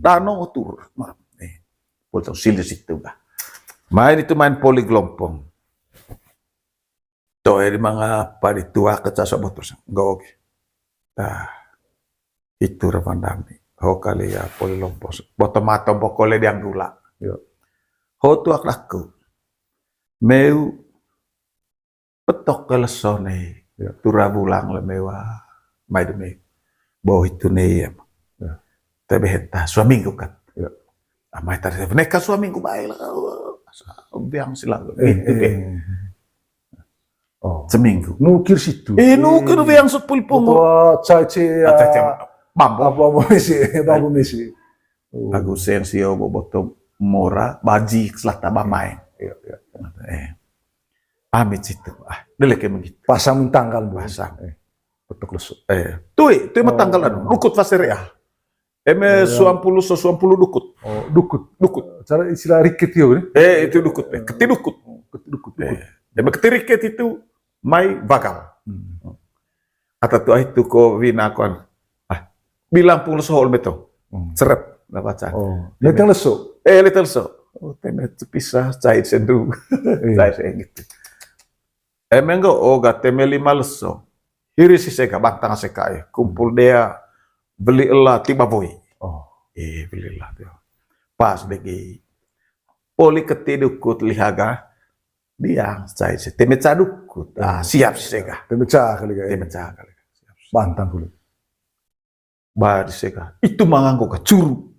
danong utur potong silis itu main itu main poli lompong tuh di mga paritua kecasa botos gak oke itu revandami ho kali ya poli lompos botomato bokole diang gula ho tuak laku meu petok kelesone tura bulang le mewa mai demi bawa itu ne tapi henta suaminggu kan amai tadi neka suaminggu baik lah biang silang seminggu Nukir situ. nukir biang 10 pongo Bambu misi. Aku sensio boboto mora baji selata bamai. Amit situ. Deleke begitu. Pasang tanggal Pasang. Betul lesu. Tuh tanggal anu. Lukut faserea. Suam puluh dukut. Dukut. Cara istilah riket yo ni. Itu dukut. Keti dukut. Keti riket itu mai bakal. Atau tuh itu ko wina kon. Bilang puluh soal beto, seret nggak baca. Letang lesu. Letang lesu. Temet pisah cair sendung, cair gitu. Menggo oga teme 5 lesu. Hiri si seka bantang seka kumpul dia beli elah tiba boy. Beli elah dia. Pas degi poli ketidukut lihaga dia cair se teme cadukut. Siap si seka. Teme cah kali Bantang kulit. Bari seka itu manganggo ka curu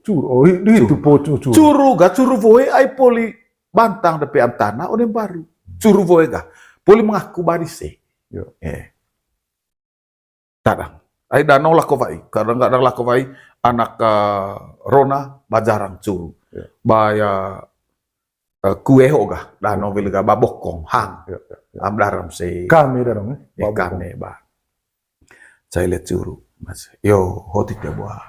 itu po curu voe ai poli bantang depe antana onem baru curu voe ga Puli mengaku barise. Yo. Tadang. Ay danau lakovai. Kadang-kadang lakovai anak Rona bajarang curu. Ya. Baya kue hoga danau vilga babokong hang. Yo. Am daram se Kami darong kame ba. Saya lihat curu. Mas. Yo hoti te buah.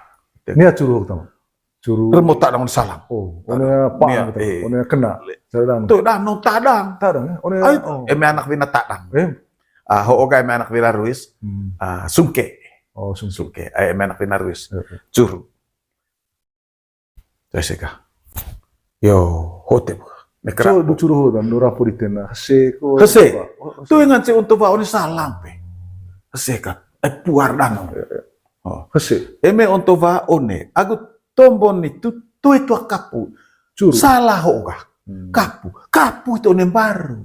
Nia curu tama. Curu. Remot tadang salam. Oh, one pang Nia, gitu. One kena. Sadang. Tu danau tadang. Tadang. One. Ay, eme anak vina tadang. Hooga eme anak vina ruis. Sungke. Oh, sungsu. Sungke. Ay eme anak vina ruis. Yo. Curu. Saya seka. Yo hote buah. So du curu dan dora puritena. Hase ko. Hase. Tu yang nganci untuk ba oni salam pe. Hase ka. Puar danau. Oh. Hase. Eme untuk ba one. Aku tombon itu tu itu kapu. Curu. Salah hoga. Kapu itu onem baru.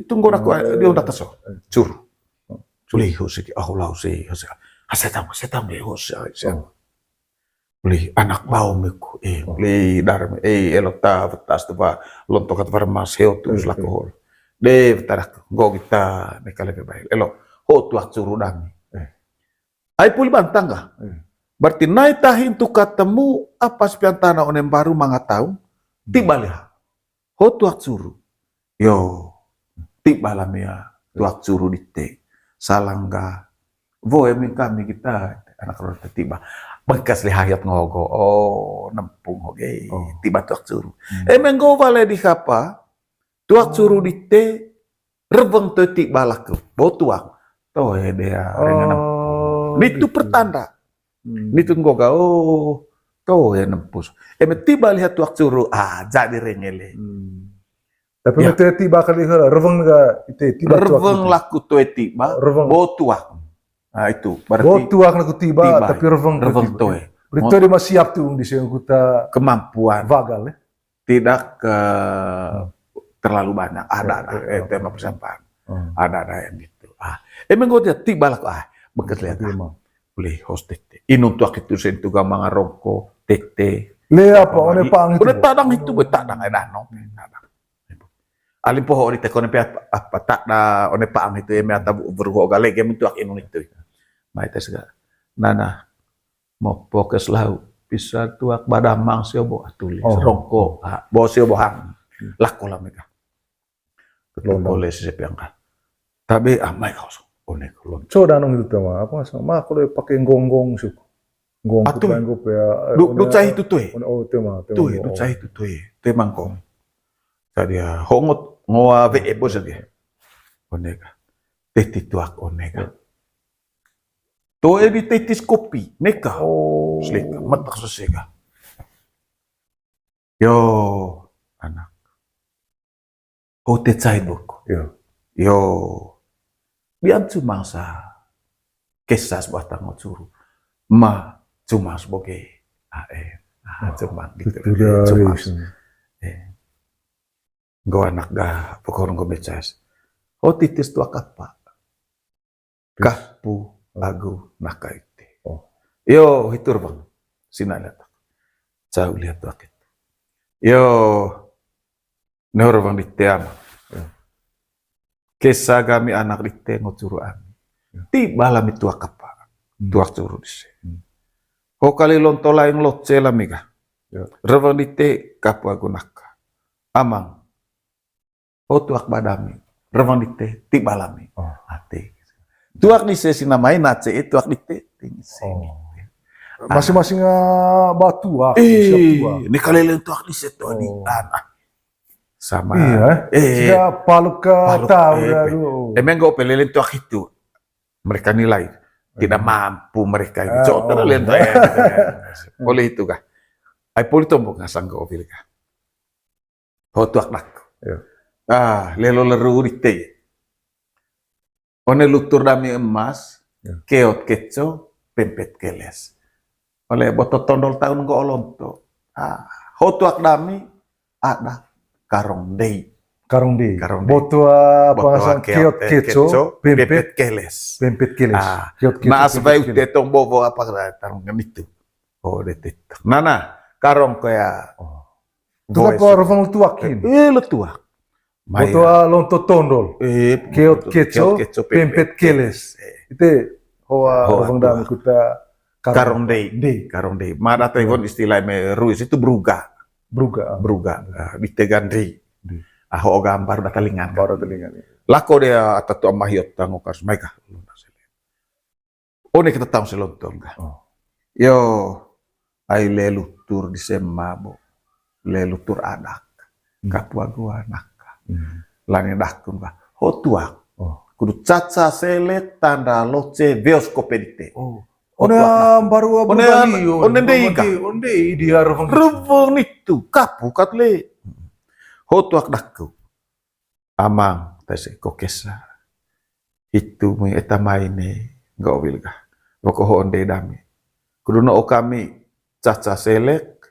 Tu ngora ko dia udah taso. Curu. Uli hose ki lau se hose. Hasetam de hose. Uli anak bau meku uli darme elota vatas tu ba lontokat varmas heu tu slako. De tarak go kita nekale be baik. Elo ho tu curu dami. Ai puli bantang ka. Berarti naik tahin tu ketemu apa sepian tanah onem baru mangatau tiba liha. Ho tuak curu. Yo tiba lah mea tuak curu dite. Salangga. Vo emin kami kita anak rota tiba. Bekas lihayat ngogo. Oh nempung oke. Tiba tuak curu. Emang go vale di kapa. Tuak curu dite. Rebeng tu tiba laku. Bo tuak. Toh dia. Itu pertanda. Nito ngoga to ya nempus. Tiba lihat tuak curu jadi rengele. Tapi nanti tiba kali hara reveng ga ite tiba tuak. Reveng laku to tiba. Bo tuak. Nah itu berarti. Bo tuak laku tiba tapi reveng to. Berarti dia masih siap tuh di sini kita kemampuan. Vagal ya. Tidak terlalu banyak. Ada tema persampahan. Ada yang gitu. Emang gue tiba laku bekas lihat. Boleh hostet. Inun tuak itu sentuh gamang rongko, tete. Le apa one pang itu. Udah tadang itu betadang danau. Alim poho ni tekone pe apa tak da one pang itu eme ata bergo gale game tuak inun itu. Mai tes ga. Nana mau fokus lau bisa tuak badamang siobo tulis rongko. Bo siobo hang. Lako lah mereka. Boleh siapa ka. Tapi amai kau. Onek lon. So danong itu tema apa sama kalau pakai gonggong sih. Gong Atu. ya. Du cai itu tuh. Oh tema. Du cai itu tuh. Temang kong. Tadi hongot ngoa ve bos lagi. Onega. Teti tuak onega. To di tetis kopi neka. Oh. Slika matak sosega. Yo anak. Kote cai boko. Yo. Biar cuma sa kisah buat tanggal curu, cuma sebagai cuma gitu. Cuma, gue anak dah pokoknya gue becas. Oh titis tua kapa, kapu lagu nakaiti. Yo hitur bang, sini lihat, jauh lihat tua itu. Yo, nor bang di tiang. Kisah kami anak di tengok curu ami. Tiba lami tuak kapa. Tuak curu di sini. Kau kali lontola yang lot selami kah. Revang di te kapu aku naka. Amang. Kau tuak badami. Revang di te tiba lami. Ate. Tuak di sesi namai nace tuak di te. Masing-masing batu ini kali lain tuak di situ ani anak. Sama jika paluk tahu emang gue pelilin tuak itu mereka nilai tidak mampu mereka ini coba terlihat oleh itu kah ai poli tombok ngasang kau pilih kah kau tuak nak lelo leru di te one lutur dami emas keot keco pempet keles oleh botot tondol tahun kau olonto kau tuak dami ada karong dei. Boto apa kiot keco, pempet keles. Nah, supaya udah tong bobo apa tarung itu. Oh, detik. Nana, karong kaya. Itu apa orang tuakin? Letuak. Maya. Botoa lonto tondol. Keot keco, pempet keles. Itu hoa Hoa orang tua. dami kita Karong day. Karong day. Mana tegon istilah me ruis itu beruga. Bruga. Beruga. Ditegan day. Aho gambar datalingan. Baru telinga. Lako dia atatu amahiot tango kas mereka. Oh, kita tahu selontong ka. Oh. Yo, ay lelutur di semabo. Lelutur anak. Kapwa gua anak. Lani dakun ba. Hotuak. Oh. Kudu caca selet tanda loce veoskopedite. Oh. Ona baru Onde dia Revong itu kapu katle. Hotuak dakku. Amang tese kokesa. Itu mo etamai ne enggak wilga. Pokok onde dami. Kudu no kami caca selek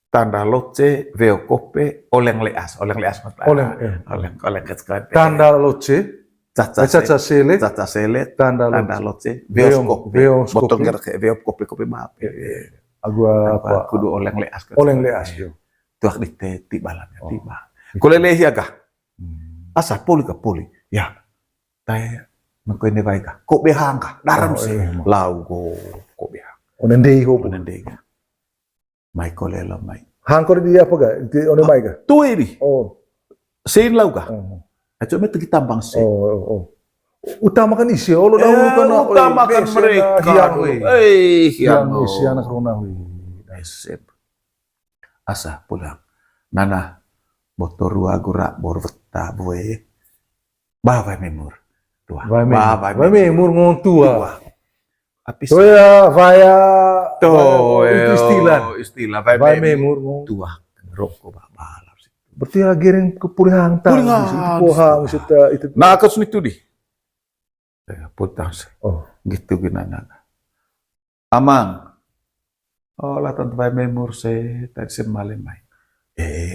tanda loce veokope oleng leas mata. Oleng keskape. Tanda loce caca selet caca selet tanda loce veoskope. Botong Veoskope. ke veokope kope maaf. Agua apa? Kudu oleng leas. Oleng leas yo. Tuak di tibalannya tiba. Kulele hiaga. Asa poli ka poli. Ya. Tay Mako ini baik kah? Kok behang kah? Daram sih. Lau kok behang. Onende ho. Onende kah? Mai kolelo mai. Hangkor dia apa ga? Di onde mai ga? Tuh ini. Oh. Sein lau kah? Aco metu ditambang sih. Oh. Utamakan isi. Oh, dahulu kan. Utamakan mereka. Hiang. Isi anak rona. Esep. Asa pulang. Nana. Botorua gura borveta boy. Bawa memur. Vai memur ngong tua. Apis. So ya vaya itu istilah. Vai memur ngong tua. Rokok balap sih. Berarti agirin kepulihan tang. Pohang itu. Nah, aku itu di. Putang sih. Oh, gitu gimana? Amang. Oh, lah tanpa vai memur sih tadi semalam.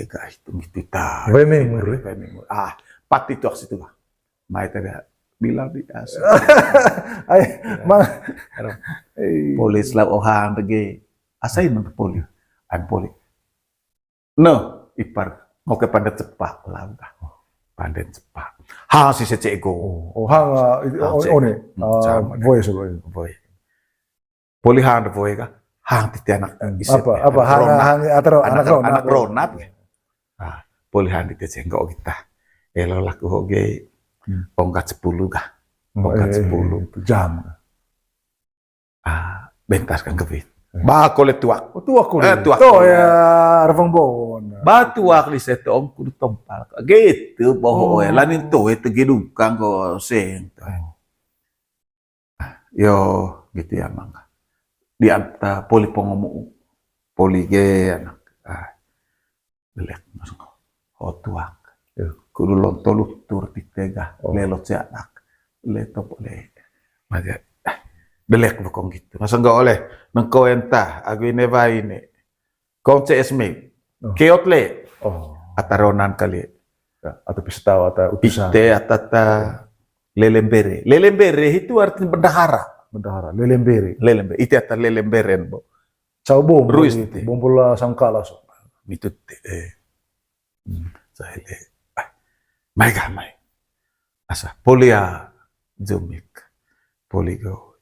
Guys, itu gitu ta. Vai memur. Ah, pati itu situ lah. Mai tadi bilang biasa. Ay, mang. Polis lah ohang pergi. Asain mang poli. An poli. No, ipar mau ke pandai cepat lah. Pandai cepat. Ha si secego. Oh, hang one. Voice. Poli hang voice ka. Hang titi anak apa hang anak ronat. Ah, poli hang titi cengkok kita. Elo laku hoge. Pongkat 10 kah? Pongkat 10 jam. Bentas kan kebit. Bakole tuak. Tuak. Tuak. To ya revang bon. Batuak di seto om kudu tompal. Gitu boho lanin to itu gidukang ko sing. Yo gitu ya mangga. Di anta poli pongomu. Poli ge anak. Belek masuk. Tuak. Kudu lontolu tur ditega lelot si anak leto boleh maja belek bokong gitu masa enggak oleh nengko entah aku ini va ini kong csme keot le ataronan kali atau pistau atau utusan ite atata lelembere itu artinya bendahara lelembere ite ata lelemberen bo cau bom ruis bom bola sangkala so itu saya mai. Asa polia jomik. Poligo.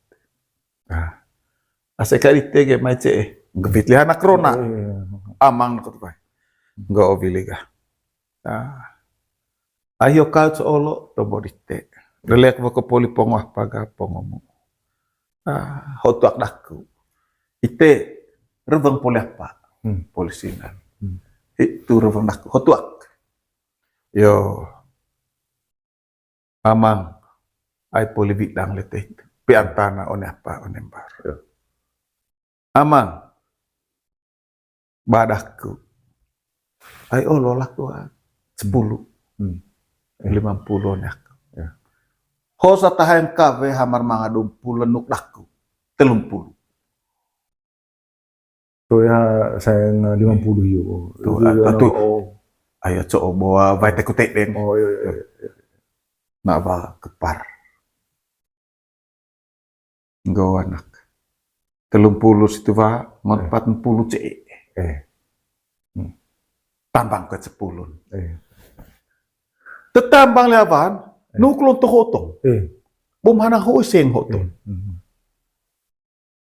Asa kali tege mai ce. Gevitli anak rona. Amang nakot pai. Enggak obiliga. Ayo kau olo to bodite. Relek boko poli pongoh paga pongomu. Hotuak dakku. Ite revang poli apa? Polisinan. Itu revang dakku. Hotuak. Yo. Amang ay poli bidang leteh piantana one apa one bar. Amang badakku ay ololak tuan 10 50 nyak. Hosa tahan kafe hamar mangadum pulenuk dakku 30. To ya saya 50 yo. Ayo coba bawa baite kutek den. Oh iya. Napa kepar. Nggo anak. 30 situ Pak, 40 cek. Tambang ke 10. Tetambang laban, nuklon to hotong. Bumhanang ho seng hotong.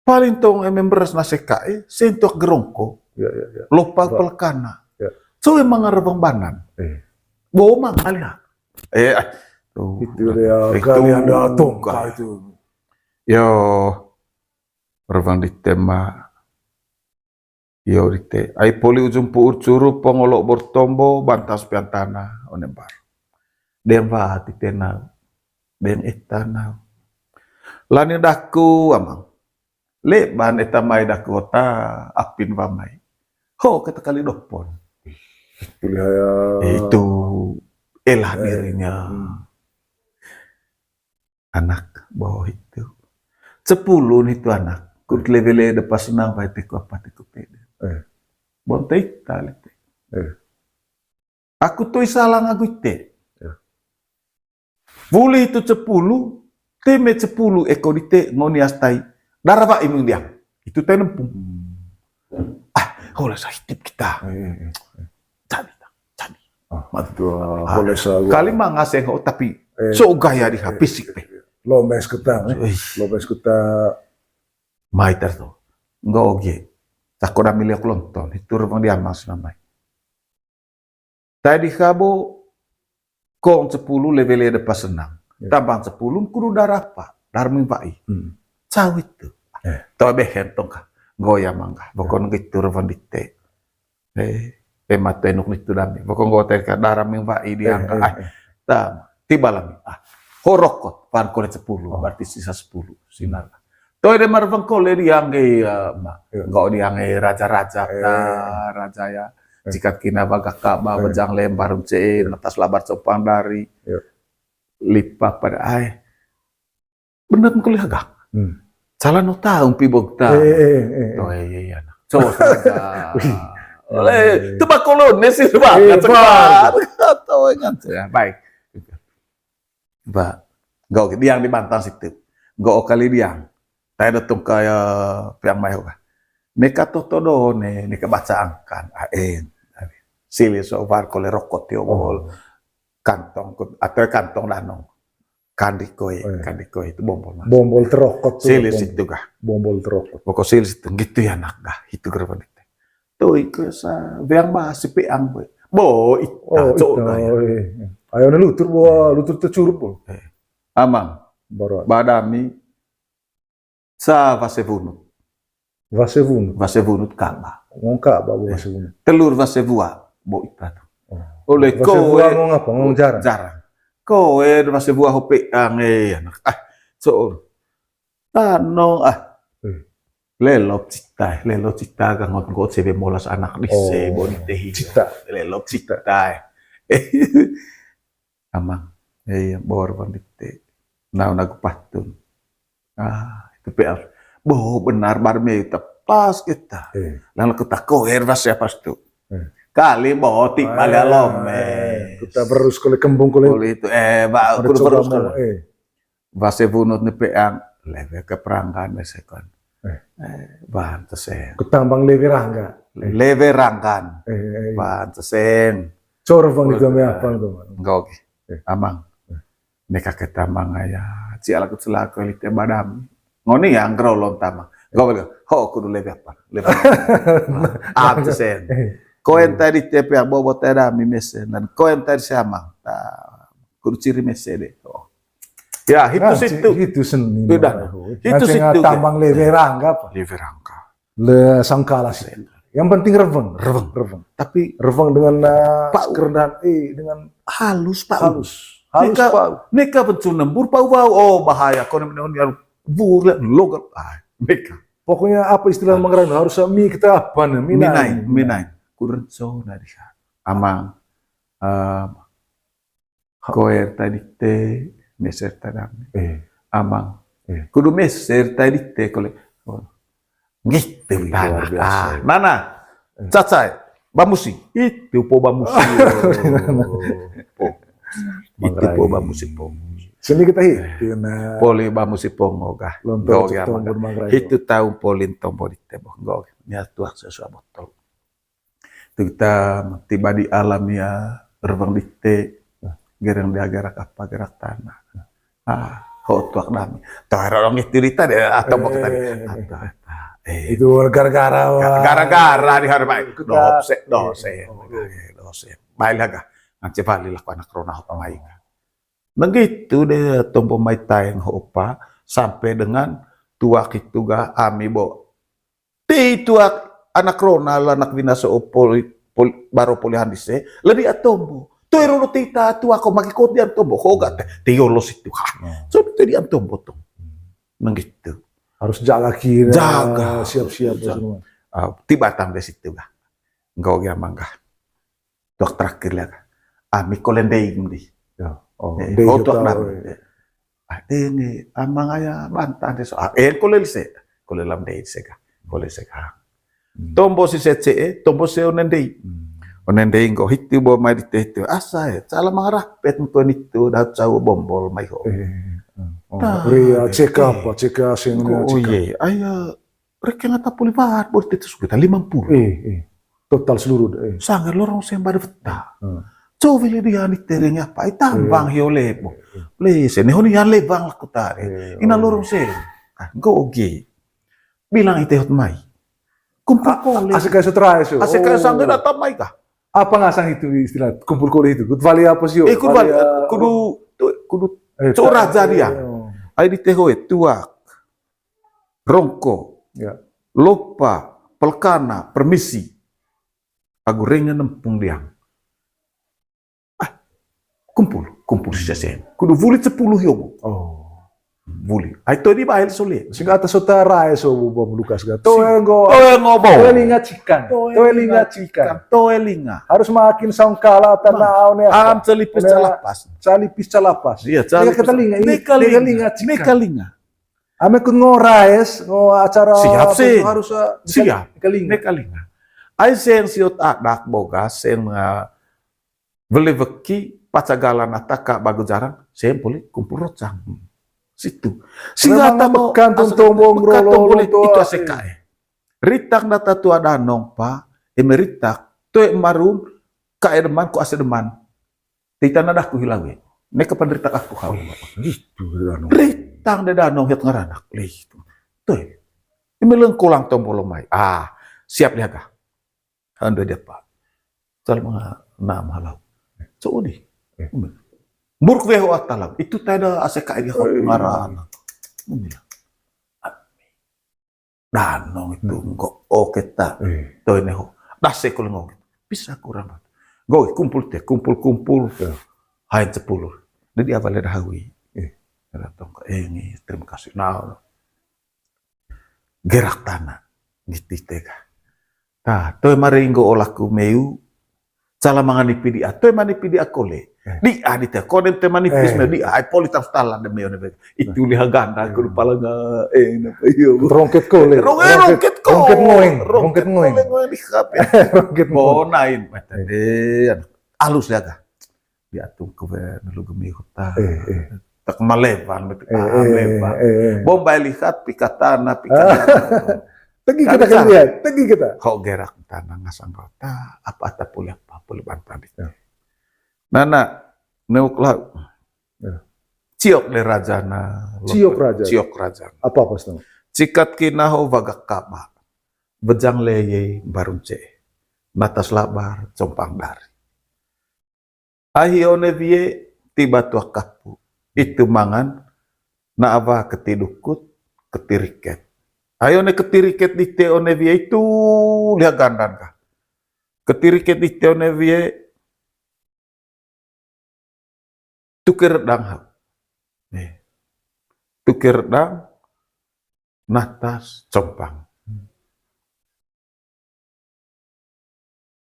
Paling tong members na sekae, sentok gerongko, lupa pelkana. So yung mga rabang banan, bomang aliha. Itu dia kalian datang itu. Yo, rabang ditema. Yo dite, ay poli ujung puur curu pongolok bertombo bantas piantana onembar. Den va titena, den etana. Lani daku amang. Leban etamai daku ta apin vamai. Ho kata kali dopon. Itu elah dirinya. Anak bawah itu. 10 itu anak. Kut levele depas senang baik teku apa teku pede. Bontek tali. Aku tuh salah ngaku te. Boleh itu 10, teme 10 eko dite ngoni astai. Darah pak imung dia. Itu teh nempung. Hola sa hitip kita. Jadi. Boleh sa. Kali mah ngasih kau tapi so gaya di fisik pe. Lomes kita. Lomes kita. Mai terto. Enggak oge. Takora milia klonton. Itu rumah dia mas namai. Tadi kabo kong 10 levelnya depan senang. Tambang 10 kudu darah pak. Darmin pak i. Cawit tuh. Tahu behen tongka. Goya mangga. Bokon gitu rumah dite. Mata enuk itu dami. Bokon goya terka darah min pak i diangka. Tiba lami. Horokot. Pan kole 10. Berarti sisa 10. Sinar. Toh de marvang kole diangge enggak diangge raja-raja raja ya. Jika kina bagak Ka'bah bejang lembar cein atas labar copang dari lipat pada bener kuliah gak salah no tahu pibog ta toh iya coba saja oleh tebak kolon sih banget tahu ya baik ba gak diang di bantang situ gak kali diang saya datang kayak piang mayo ka neka todo neka baca angkan sili so var kole rokot yo bol kantong atau kantong danong kandikoy itu bombol terokot sili situ kah bombol terokot pokok sili situ gitu ya nak kah itu gerban itu tuh ikut sa biang masih piang bo itu ayo lutur tercurup bo amang badami sa vasevunut kaba ngongka babu vasevunut telur vasevua bo itu oleh kowe ngapa jarang kowe vasevua hope anak so lelop cita gangot got sebe molas anak di sebo tehi cita lelop cita amang bor bandite now nagpatun itu PR boh benar barme tepas kita lalu kita koher siapa tu kali boti pada lome kita berus kole kembung kole itu ba kudu berus kole vasevunut ni peang leve ke perangkan mesekon bantesen ketambang leve rangkan bantesen cor bang itu apa tuh enggak amang neka ketambang aya ci ala kutsela ko lite badam ngoni yang grolon tamang enggak ho kudu leve apa leve bantesen koen tadi tepe bobo tada mi mesen dan koen tadi sama kudu ciri mesede ya itu seni itu situ tambang leve rangka le sangkala sih yang penting reveng tapi reveng dengan kerendahan dengan halus pak neka betul nembur pau bahaya kono yang bur logal neka pokoknya apa istilah Manggarai harus mi kita apa minai kurang so dari amang koer tadi te meser tadam amang kudu meser tadi te kole gitu tanah nana cacai bamusi itu po bamusi itu po bamusi po sini kita poli bamusi po ngogah itu tahu polin tombo di tebo ngog nyatu akses botol kita tiba di alam ya berbang dite gerang dia gerak apa gerak tanah. Tuak nami. Tahu orang itu cerita deh atau mau kita Itu gara-gara di hari baik dosen. Baiklah kah? Nanti balik lah anak Rona apa main. Begitu deh tompo mai tayang hopa sampai dengan tuak itu ga ami bo. Di tuak anak Rona anak binasa opol baru polihan dise lebih atombo. Tuh ero tita tu ako makikot diyan tombo hogat teolos itu so itu diyan tombo tuh begitu harus jaga kira jaga siap-siap semua. Tiba tambah situ gak engkau ya mangga tuak terakhir lah ami kolendeing di tuak nabi ini amang aya bantan de so kolelam dei sega kolesega tombo si sece tombo se onendei onendei ko hitu bo mai dite asa cala mangarah pet mutuan itu dah cau bombol mai ho ria ceka sing ye aya rek ngata puli bahat bor itu sudah 50 total seluruh sangar lorong sem pada veta coba dia ni tereng apa tambang hiolebo le se ne honi yan lebang laku tare ina lorong se goge bilang itu hot mai kumpul kole asik kayak seterai so asik kayak sangga datang mai kah apa ngasang itu istilah kumpul kole itu kudu apa sih kudu raja dia ai di teho tuak rongko lopa pelkana permisi aku rengen nempung dia kumpul sesen kudu vulit 10 yobo vuli ai to di bahel sole sing atas utara so bu Lukas ga to ngobo to elinga harus makin sangkala tanah ne am calipis calapas iya kalinga ame kun ngorais acara siap sih harus siap kalinga ai sen siot adak boga sen veleveki pacagalan ataka bagu jarang sen boleh kumpul rocang situ singata bekan tombong rolo itu asekae ritak data tua danong pa emeritak to marun ka edeman ku asedeman tita nadah ku hilawe ne kapan ritak aku kau gitu ritak de danong het ngaranak itu to emeleng kolang tombol mai siap lihat kah anda dia pak sal mga nam halau so di Murk weho atalam itu tada aseka dia ngaran. Danong itu kok kita to neho. Dase kul ngong. Bisa kurang. Go kumpul kumpul. Hai 10. Jadi apa le hawi. Datang ke ini terima kasih. Nah. Gerak tanah gitu tega. Tah, to maringgo olaku meu cala manganipi dia. To manipi dia kole. Di adita koden te manipis na di ay politam stala de meyo ne itu liha ganda ko pala nga rongket ko rongket ngoing di kap rongket bonain mata de alus daga di atung ko lu gemi huta tak malevan bombay lihat pikatana tegi kita kau gerak tanah ngasang rota apa puli bantan Nana neuklah ciok le rajana ciok raja apa pas nama cikat kinaho vagak kama bejang leye barunce natas labar compang dari ahione vie tiba tua kapu itu mangan na ava ketidukut ketiriket ayone ketiriket di teone vie itu lihat gandan kah ketiriket di teone vie tukir dang natas compang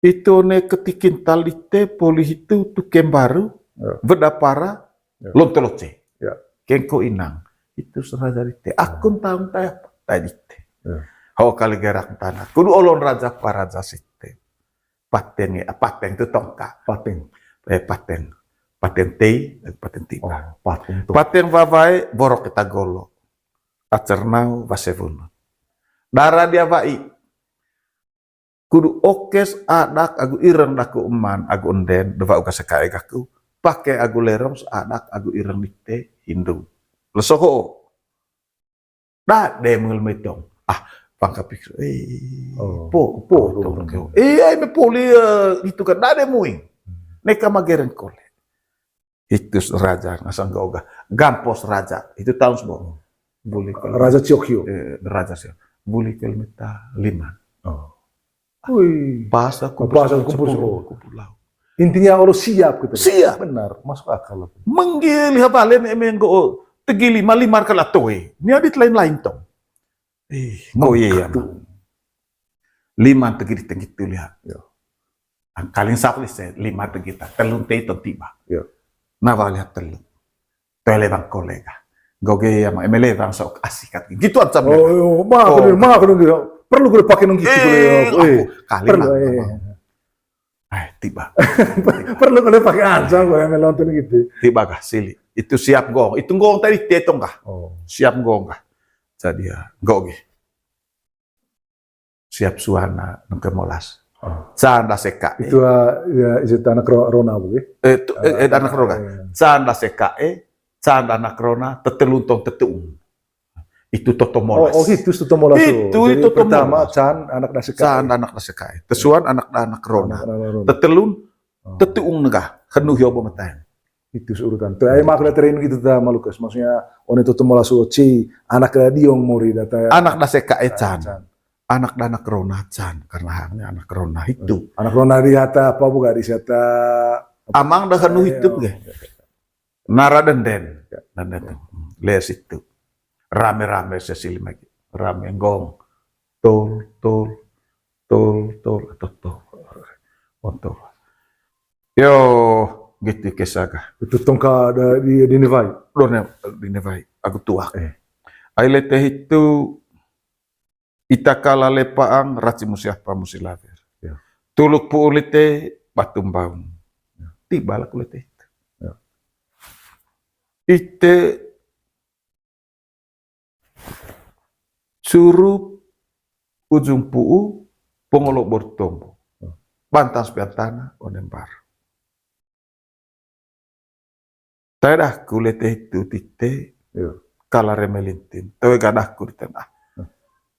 itu ne ketikin talite poli itu tukem baru vedapara lontoloce kengko inang itu serajarite akun tahun tadite hau kali gerak tanah kudu olon raja paraja site paten itu tongka paten tei paten tiba paten vavai borok kita golo acernau vasevun dara dia vai kudu okes adak agu ireng daku eman agu onden deva uga sekae gaku pakai agu lerong anak agu irang dite Hindu. Lesoho. Dah demel metong. Pangkapik. Po. Ay me poli itu kan dah demuing. Neka mageren kole. Itu raja ngasang gauga. Gampos raja. Itu tahun semua. Boleh Raja Chokyo. Raja sih. Boleh kilometer 5. Wih. Bahasa kumpul laut. Intinya orang siap gitu. Siap. Benar, masuk akal. Menggil habalen emenggo tegili malimar kalatoy. Ni adit lain-lain tong. Ngoye ya. 5 tegi tinggi tu lihat. Ang kaling sapli se 5 tegi ta. Telung te itu tiba. Nawa lihat telung. Tele bang kolega. Goge ya ma emele bang sok asikat. Gitu aja. Mah gitu. Perlu gue pakai nung gitu. Kali tiba. Perlu gue pakai aja gue nonton gitu. Tiba kah sili. Itu siap gong. Itu gong tadi tetong kah? Siap gong kah? Jadi ya goge. Siap suana nung kemolas. Sanda seka. Itu ya itu anak Rona bu. Anak Rona. Sanda seka. Sanda anak Rona. Teteluntong teteung. Itu Totomolas. Itu Totomolas. Itu pertama Can anak Naseka. Can anak Naseka. Tesuan anak Rona. Tetelun teteung negah. Kenuh yobo metain. Itu urutan. Tuh ay makna terin gitu ta Malukas. Maksudnya one Totomolas ci anak Diong Mori data. Anak Naseka Can. Anak Rona Can karena hanya anak Rona itu. Anak Rona di hata apa buka di hata. Amang dah kenuh itu ge. Nara denden. Les itu. Rame-rame sesil lagi. Rame gong. Tol. Yo, gitu kesaga. Itu tongka di Nevai. Di Nevai. Aku tua. Aile teh itu itakala lepaang raci musiapa musilaver. Tuluk pu ulite batum baum. Tiba lah kulite itu. Ite suruh ujung puu pengolok bertombo. Bantas piantana onembar. Tadah kulite itu tite kala remelintin. Tawe gadah ku di tengah.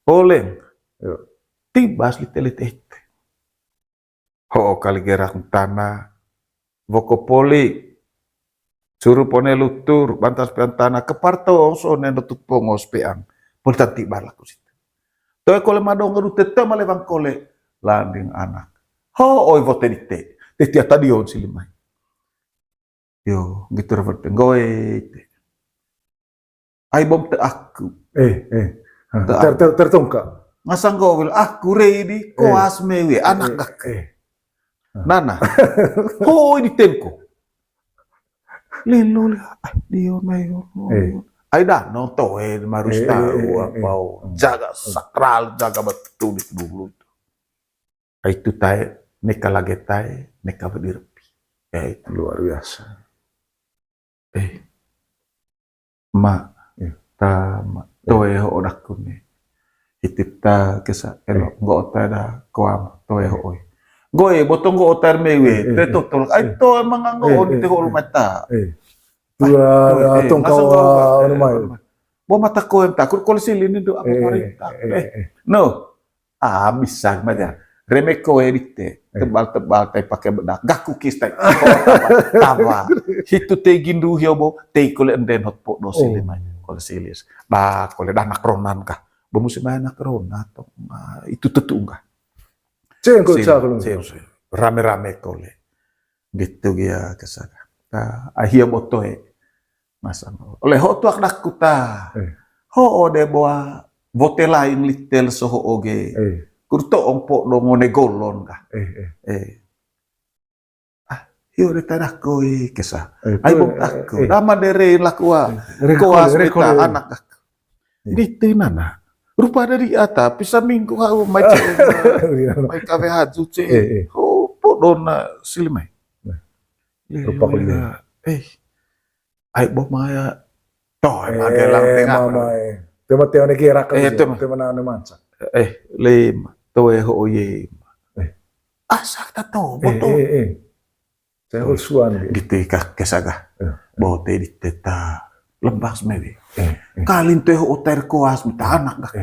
Oleng. Tibas li telete. Ho kali gerak tanah. Vokopoli. Suruh pone lutur. Bantas piantana. Keparto so nenotut pongos peang. Poltan tiba laku situ. Toy kole madong ngeru tetap malevang kole landing anak. Ho oi vote dite. Tetia tadi on silimai. Yo gitu reverte goe. Ai bom te aku. Tertongka. Ngasang gowel aku reidi koas mewe anak gak. Nana. Ho di tenko. Lilo dio mayo. Aida nonto marus tahu apa jaga sakral jaga betul itu dulu itu tai neka lagi tai neka berdirpi itu luar biasa toe ho odakune hitita kesa elo go tada koam toe ho goe botong go otar mewe tetotol ai to mangango on te ho mata Dua tongkau rumah. Bo mata ko yang takut kalau silin itu apa perintah. No. Bisa aja. Remeko edite tebal-tebal tai pakai bedak. Gak kukis tai. Tawa. Hitu te gindu hiobo te kole enden hot po do silin kalau silis. Bah kole anak ronan kah. Bo musim anak rona to. Itu tetu enggak. Rame-rame kole. Gitu ya kesana. Ahia botoe masang oleh ho tuak dakuta ho de boa vote lain litel soho oge kurto ompo do ngone golon ka hiyo de tadako kesa ai bom takko dama dere lakua koas beta anak gitu nana rupa dari ata pisa minggu ha mai kafe haju ce ho podona silmai Rupa kuliah. Ay bo maya. Toh, magelang tengah. Tema teo ne kira ka. Tema na mansa. Lem, toe ho ye. Asak ta to, boto. Saya suan Gitu ka kesaga. Bote di teta lembah semedi. eh. Kalin teh hotel koas minta anak gak.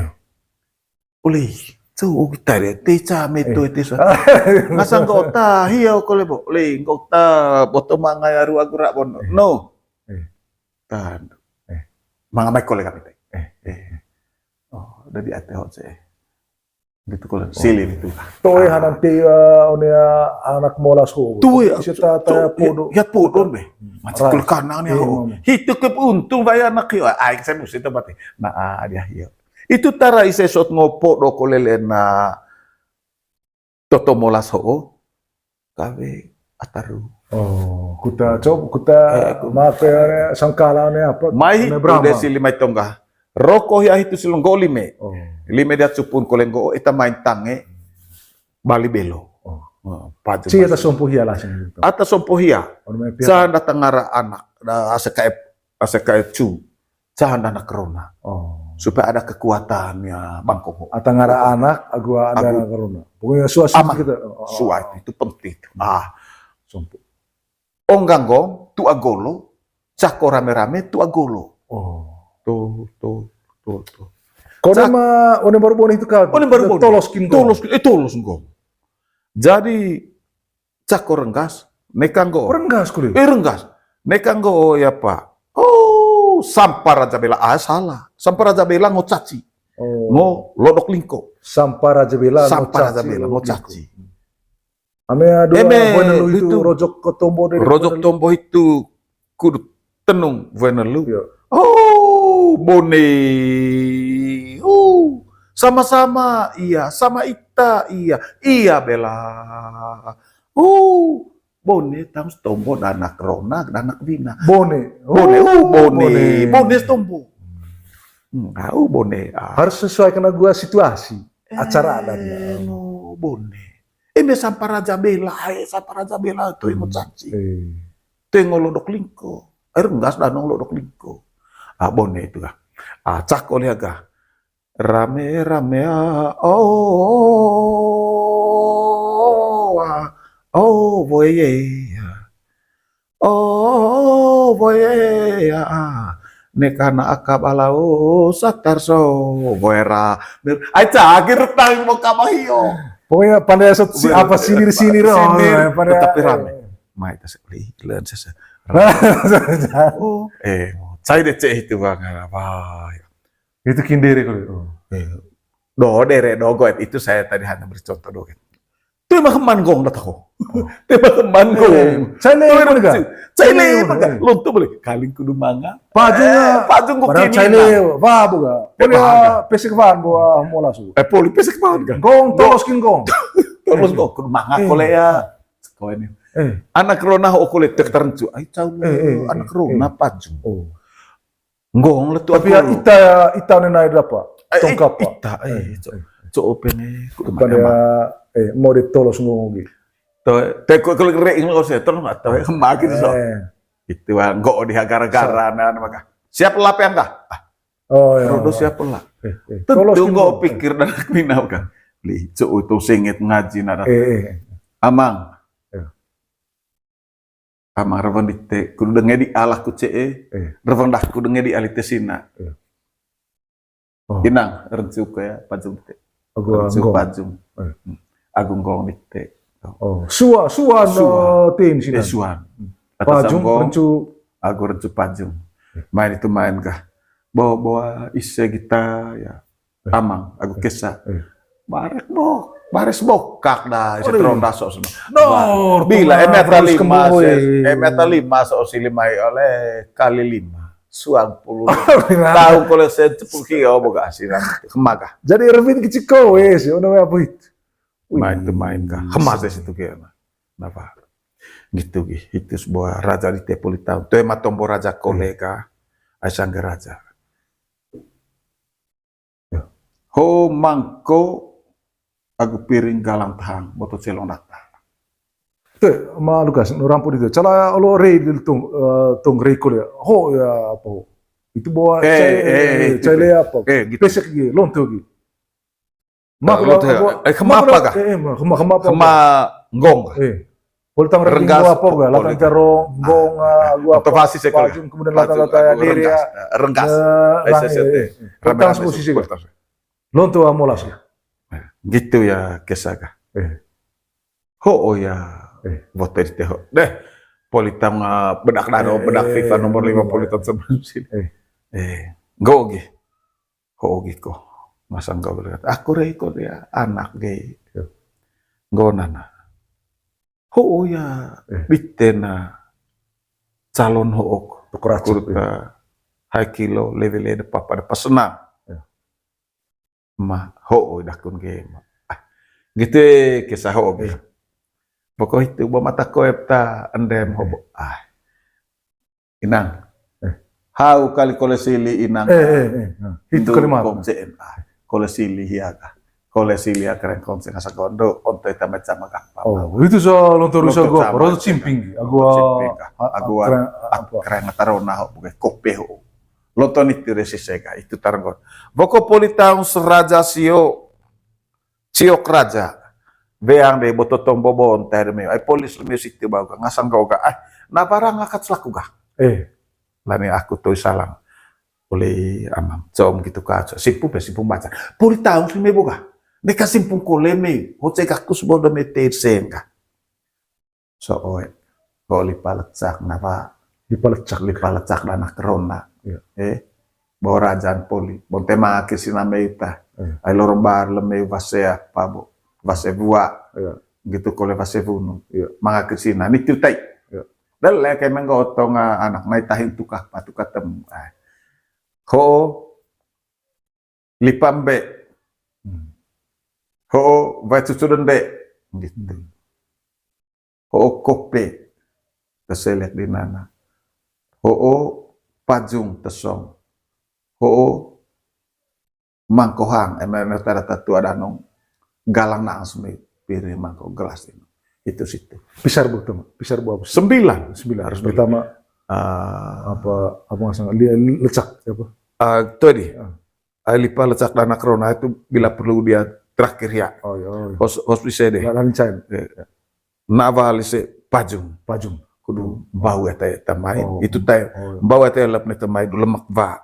Oleh so kita deh teca meto itu so. Ngasang kau ta hiau kole bo. Oleh kau ta boto mangai aru agura bon. No. Kan. Mangamai kole kami teh. Oh, udah di ate hot sih. Gitu kole silin itu. Toy hananti anak molas ho. Tu ya, Sita ta podo. ya podon be. Macam kul kanang ni ho. Hitu ke untung bayar nak yo. Ai saya mesti tempat. Nah, dia hiyo. Itu tara ise sot ngopo do kolele na toto molas ho. Kabe ataru. Oh, kuta mate sangkala ne apa? Mai hitu de sili mai tongga. Roko ya hitu silong golime. Oh. Lime dia supun kolengo eta main tange bali belo. Paju. Si ata sompo hia lah sini. Ata sompo hia. Sa datang ngara anak, asekae cu. Sa anak corona. Oh. Supaya ada kekuatannya bangkong. Ata ngara anak agua ada anak corona. Pokoknya suasana kita. Suai itu penting. Sompo. Ongganggo tu agolo, cako rame-rame tu agolo. Oh. Tuh. Kau nama one baru itu kan? Baru toloskin go. Jadi cako renggas, nekanggo. Renggas kulit. Renggas. Nekanggo ya Pak. Oh, sampar aja bela salah. Sampar aja bela ngocaci. Ngo lodok lingko. Sampar aja bela ngocaci. Ame ada itu rojok tombo dari. Rojok tombo itu kudu tenung venelu. Ya. Oh, bone. Sama-sama iya, sama ita iya. Iya bela. Bone tams tombo danak rona, danak bina. Bone. Bone tombo. Bone. Harus sesuai kena gua situasi. Acara adatnya. Bone. Eme samparaja bela itu yang caci. Tengok lodok lingko. Air enggak danong lodok lingko. Bone itu kah. Cak oleh agak. Rame boye nekana akabalau satarso boera. Ai cagir tang mo kamahio. Pokoknya pandai apa sini roh. Tapi rame. Mai tas beli len sese. Saya deh itu bang apa? Itu kindere kalau. Goet itu saya tadi hanya bercontoh doang. Itu mah kemanggong dah tahu. Itu mah kemanggong. Saya lega. Lontu boleh. Kaling kudu manga. Pajung kok kini. Saya buka. Boleh pesek van buah mola su. Poli pesek van kan. Gong toloskin gong. Terus kok kudu manga kole ya. Kau ini. Anak corona kole tek terencu. Ai cau. Anak corona pajung. Gong letu tapi ya ita nena apa? Tongkap ita opene mau ditolos ngogi. Teko kalau rek ngos terus atau makin so. Itu nggo di gara-gara maka. Siap lap yang kah? Oh ya. Rodo siap lap. Tentu nggo pikir dan minau kan. Li cuk itu singit ngaji nada. Amang. Amang revan dite kudu denge di alah ku revan dah kudu denge di alite sina. Inang rencu ya pajung te. Pajung. Agung gong dite. Suan tin sini. Suan. Pajung rencu. Aku rencu pajung. Main itu main kah? Bawa ise kita ya. Amang aku kesah. Bares bokak dah, setronda sok semua. Bila meta lima sok si lima oleh kali 5. Suang 10. Tahu kalau saya 10 kilo boga asiran kemaka. Jadi Ervin keciko wes, ono apa itu? Main kah? Kemas deh situ kayaknya. Napa? Gitu itu sebuah raja di Tepolitau. Itu emang tombo raja kolega, Aisangga raja. Ho mangko aku piring galang tahang, boto celong data. Tuh, ma Lukas, nurampu itu. Cala lo rei del tong rei kuliah. Ho ya apa? Itu bawa cale apa? Gitu. Pesek gitu, lonto gitu. Kemapa kah? Kema Kema ngong. Poltang ring Renggas, gua apa gua, latang terong, gong, gua Motivasi saya kalau. pajung, kemudian latang diri ya, Renggas. poltang posisi gua. Lonto amolas gua. Gitu ya kesaga. Ho ya. Voter teh. Deh, politang bedak dano, bedak FIFA nomor 50 tahun sebelum sini. Go ge. Ho ge ko. Masang go berkata, aku reko dia anak ge. Go nana. Ho ya bitena calon hook kurta hai kilo level de papa de pasena ma ho dah kun ge gitu kisah ho ge pokok itu ba mata ko eta andem ho inang hau kali kolesili inang itu kalimat kolesili hiaga kolesili keren konsen asa gondo onto eta macam apa itu so lontor rusa gua rodo cimping agua keren tarona ho bukan kope ho lonton itu resisega itu taranggon boko politaung seraja sio raja beang de bototong bobon terme ai polis musik ti bau ngasang gauga na barang akat selaku ga lani aku tuh salang oleh amam com gitu ka simpu baca politaung sime boga neka simpung koleme hoce kakus bodo meter senga so oe ko lipalecak napa lipalecak dana corona bawa rajaan poli bon tema kisina meita ai lorong bar leme vasea pabo vase bua gitu kole vase vunu manga kisina nitu tai dal le kay mangotong anak may tahin tukah patukatem ho lipambe ho vai susudan be gitu ho kope keselek di nana ho pajung tesong ho mangkohang emang tara tatu ada nong galang nang semi piring mangko gelas itu situ pisar bu teman pisar bu apa 9 harus pertama apa ngasang lecak apa tadi lipa lecak dana corona itu bila perlu dia terakhir ya hospise deh lancain navalise pajung kudu bau eta mai itu tay bau eta lep ne mai lemak va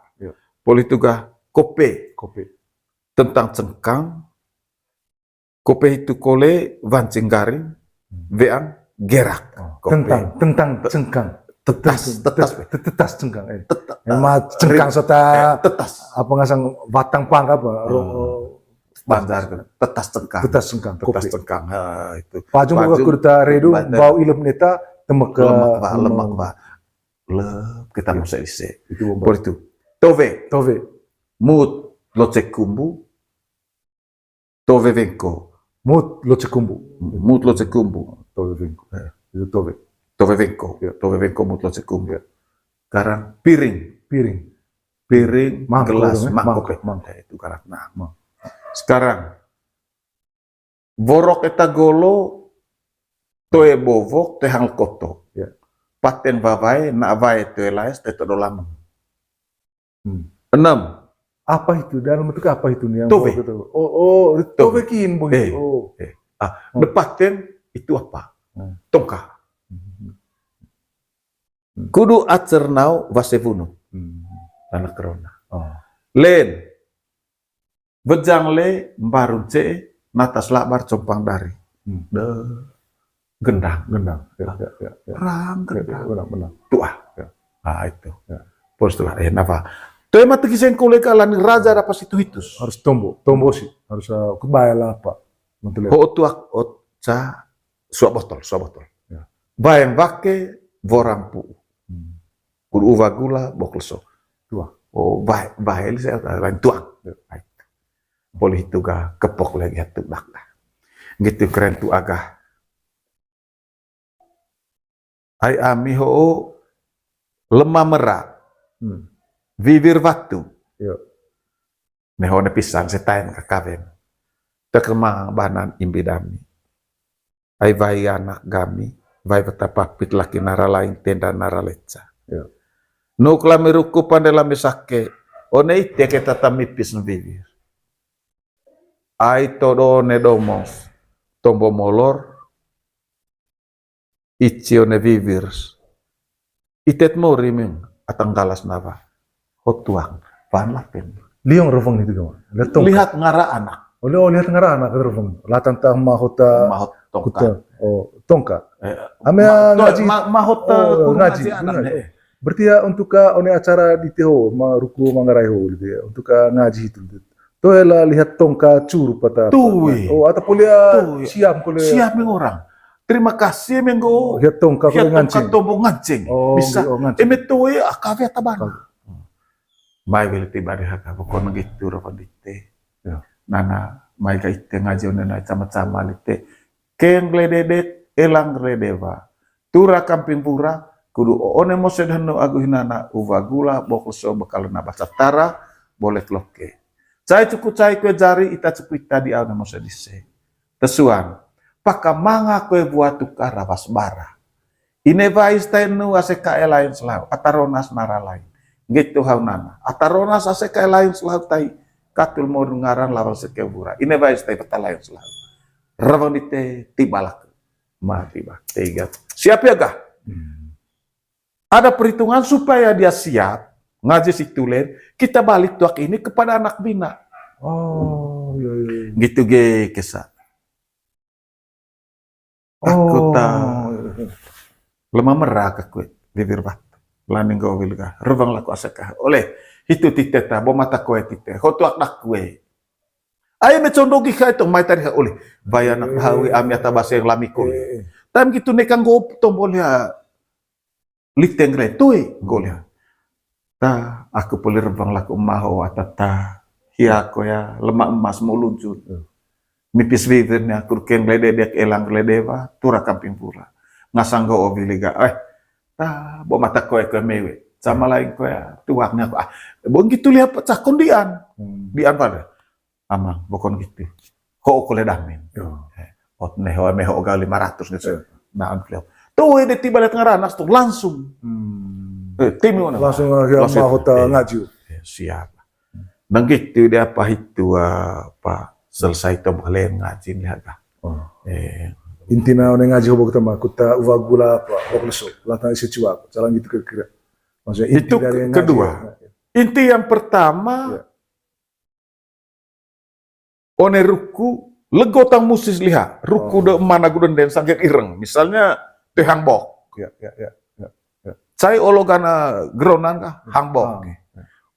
polituga kope tentang cengkang kope itu kole vancing garing veang gerak tentang cengkang tetas cengkang emang cengkang tetas apa ngasang batang pang apa banjar tetas cengkang itu pajung buka kurta redu bau ilmu neta temek lemak ba kita mau selesai itu tove mut locek kumbu tove venko mut locek kumbu itu tove venko mut locek kumbu karang piring gelas mangkok itu karang sekarang borok eta golo toe bovok tehang koto paten vavai na vai toe lais te todolam 6 apa itu dalam bentuk apa itu nih yang tove tove kin begitu depaten itu apa tongka kudu acernau vasevunu anak corona len bejang le mbarun ce natas labar compang dari gendang rang gendang tuah itu pos tuah napa tuh emang tekisen kule kalan raja apa situ hitus harus tombo sih harus kebaya lah apa ho tuak oca suap botol bayang bake vorampu kudu uva gula bokelso tuah bahel saya lain tuang boleh itu ga kepok lagi hatu bakta gitu keren tu agah ai ami ho lemah merak vivir waktu nehone pisan setain kakaven tekemang banan imbidami ai vai anak gami vai betapa pit laki nara lain tenda nara leca nukla miruku pandela misake one ite kita tamipis vivir ai todo nedomos tombo molor Icione vivirs. Itet mo rimeng atang galas nava. Hotuang. Pan lapen. Liong rovang itu kama. Lihat tongka. Lihat ngara anak. Oleh lihat ngara anak rovang. Latan tang mahota Mahot tongka. kuta. Oh, tongka. Ame Ngaji. ngaji. Mahot Oh, ngaji ngaji. anak. Ngaji. Berarti ya untuk ka one acara di teho ruku mangarai ho gitu ya. Untuk ka ngaji itu. Tuh lah lihat tongka curu pata. Tuh. Oh, atau kuliah siap kuliah. Siap yang orang. Terima kasih menggo. Lihat tongka kuliah ngancing. Tombo ngancing. Oh, Bisa. ngancing. Emetoe akawe taban. Mai beli tiba di haka pokon gitu ro pandite. Ya. Nana mai ka ite ngaji onena sama-sama lite. Keng glededet elang gledeva. Tura kamping pura kudu one mo sedhano aguhinana uvagula bokoso bakal na basatara boleh loke. Cai cukup cai kue jari ita cepita di awna mo sedise. Tesuan. Pakamanga kue buat tukar rawas bara. Ineva istainu aseka lain selau. Ataronas nara lain. Gitu haunana. Ataronas aseka lain selau tai. Katul mau ngaran lawan sekebura. Ineva istai peta lain selau. Rawang dite tibalak. Tiba. Tiga. Siap ya gak? Ada perhitungan supaya dia siap. Ngaji si tulen. Kita balik tuak ini kepada anak bina. Oh, iya. Gitu ge kesat. Aku tahu. Lemah merah ke kue bibir batu. Laning kau wilga. Rubang laku asakah. Oleh itu titeta. Bo mata kue tite. Kau tuak nak kue. Ayo mecondogi kah itu. Mai tadi oleh. Bayanak hawi amiata bahasa yang lamikul. Tam gitu nekang go tombol ya. Liteng re. Tui. Golnya. Ta, aku boleh rebang laku maho atata hiako ya lemak emas mau luncur. Mipis vivirnya kurken glededek elang gledeva tura kamping pura. Ngasang go obiliga. Ta, bo mata koe mewe. Sama lain koe tuaknya aku. Bo gitu lihat pecah kondian. Dian pada. Amang, bokon gitu. Ho kole damin. Ot neho meho ga 500 gitu. Nah, ankleo. Tuh ini tiba lihat ngaranas tuh langsung. Tim langsung mahota ngaji. Siap. Dan gitu dia apa itu apa selesai itu kalian ngaji lihat lah. Intina orang ngaji hobok tema kuta uvagula apa bokleso latan isi cuak. Jalan gitu kira-kira. Maksudnya inti itu dari ngaji. kedua. Inti yang pertama one ruku legotang musis lihat ruku de mana guden den sangkek ireng. Misalnya teh hangbok. Ya. Cai ologana geronan kah? Hangbok.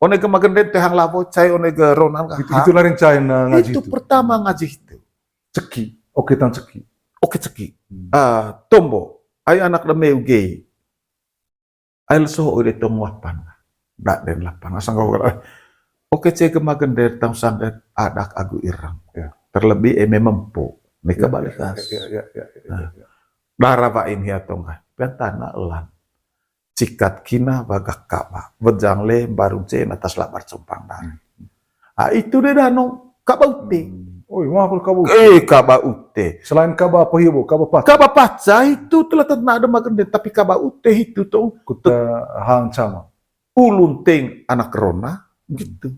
One ke magenden teh hang lapo, cai one ke ronan kah? Itu lain cai ngaji itu. Itu pertama ngaji itu. Ceki. Oke tan ceki. Oke ceki. Tombo. Ay anak na may gay. Ay leso ulit tong wapan. Dak den lapan. Asang kau kata. Oke cai ke magenden tang sangket adak agu irang. Terlebih memempo. Nika balik kas. Ya. Daravain hiatong kah. Pentana elan. Cikat kina bagak kaba. Bejang le baru cen atas labar sumpang dan. Itu deh dano kaba ute. Oh, mahal kaba. Kaba ute. Selain kaba apa hibo? Kaba pat. Kaba paca itu telah ada magende tapi kaba ute itu tuh Kuta hang sama. ulunting anak rona gitu.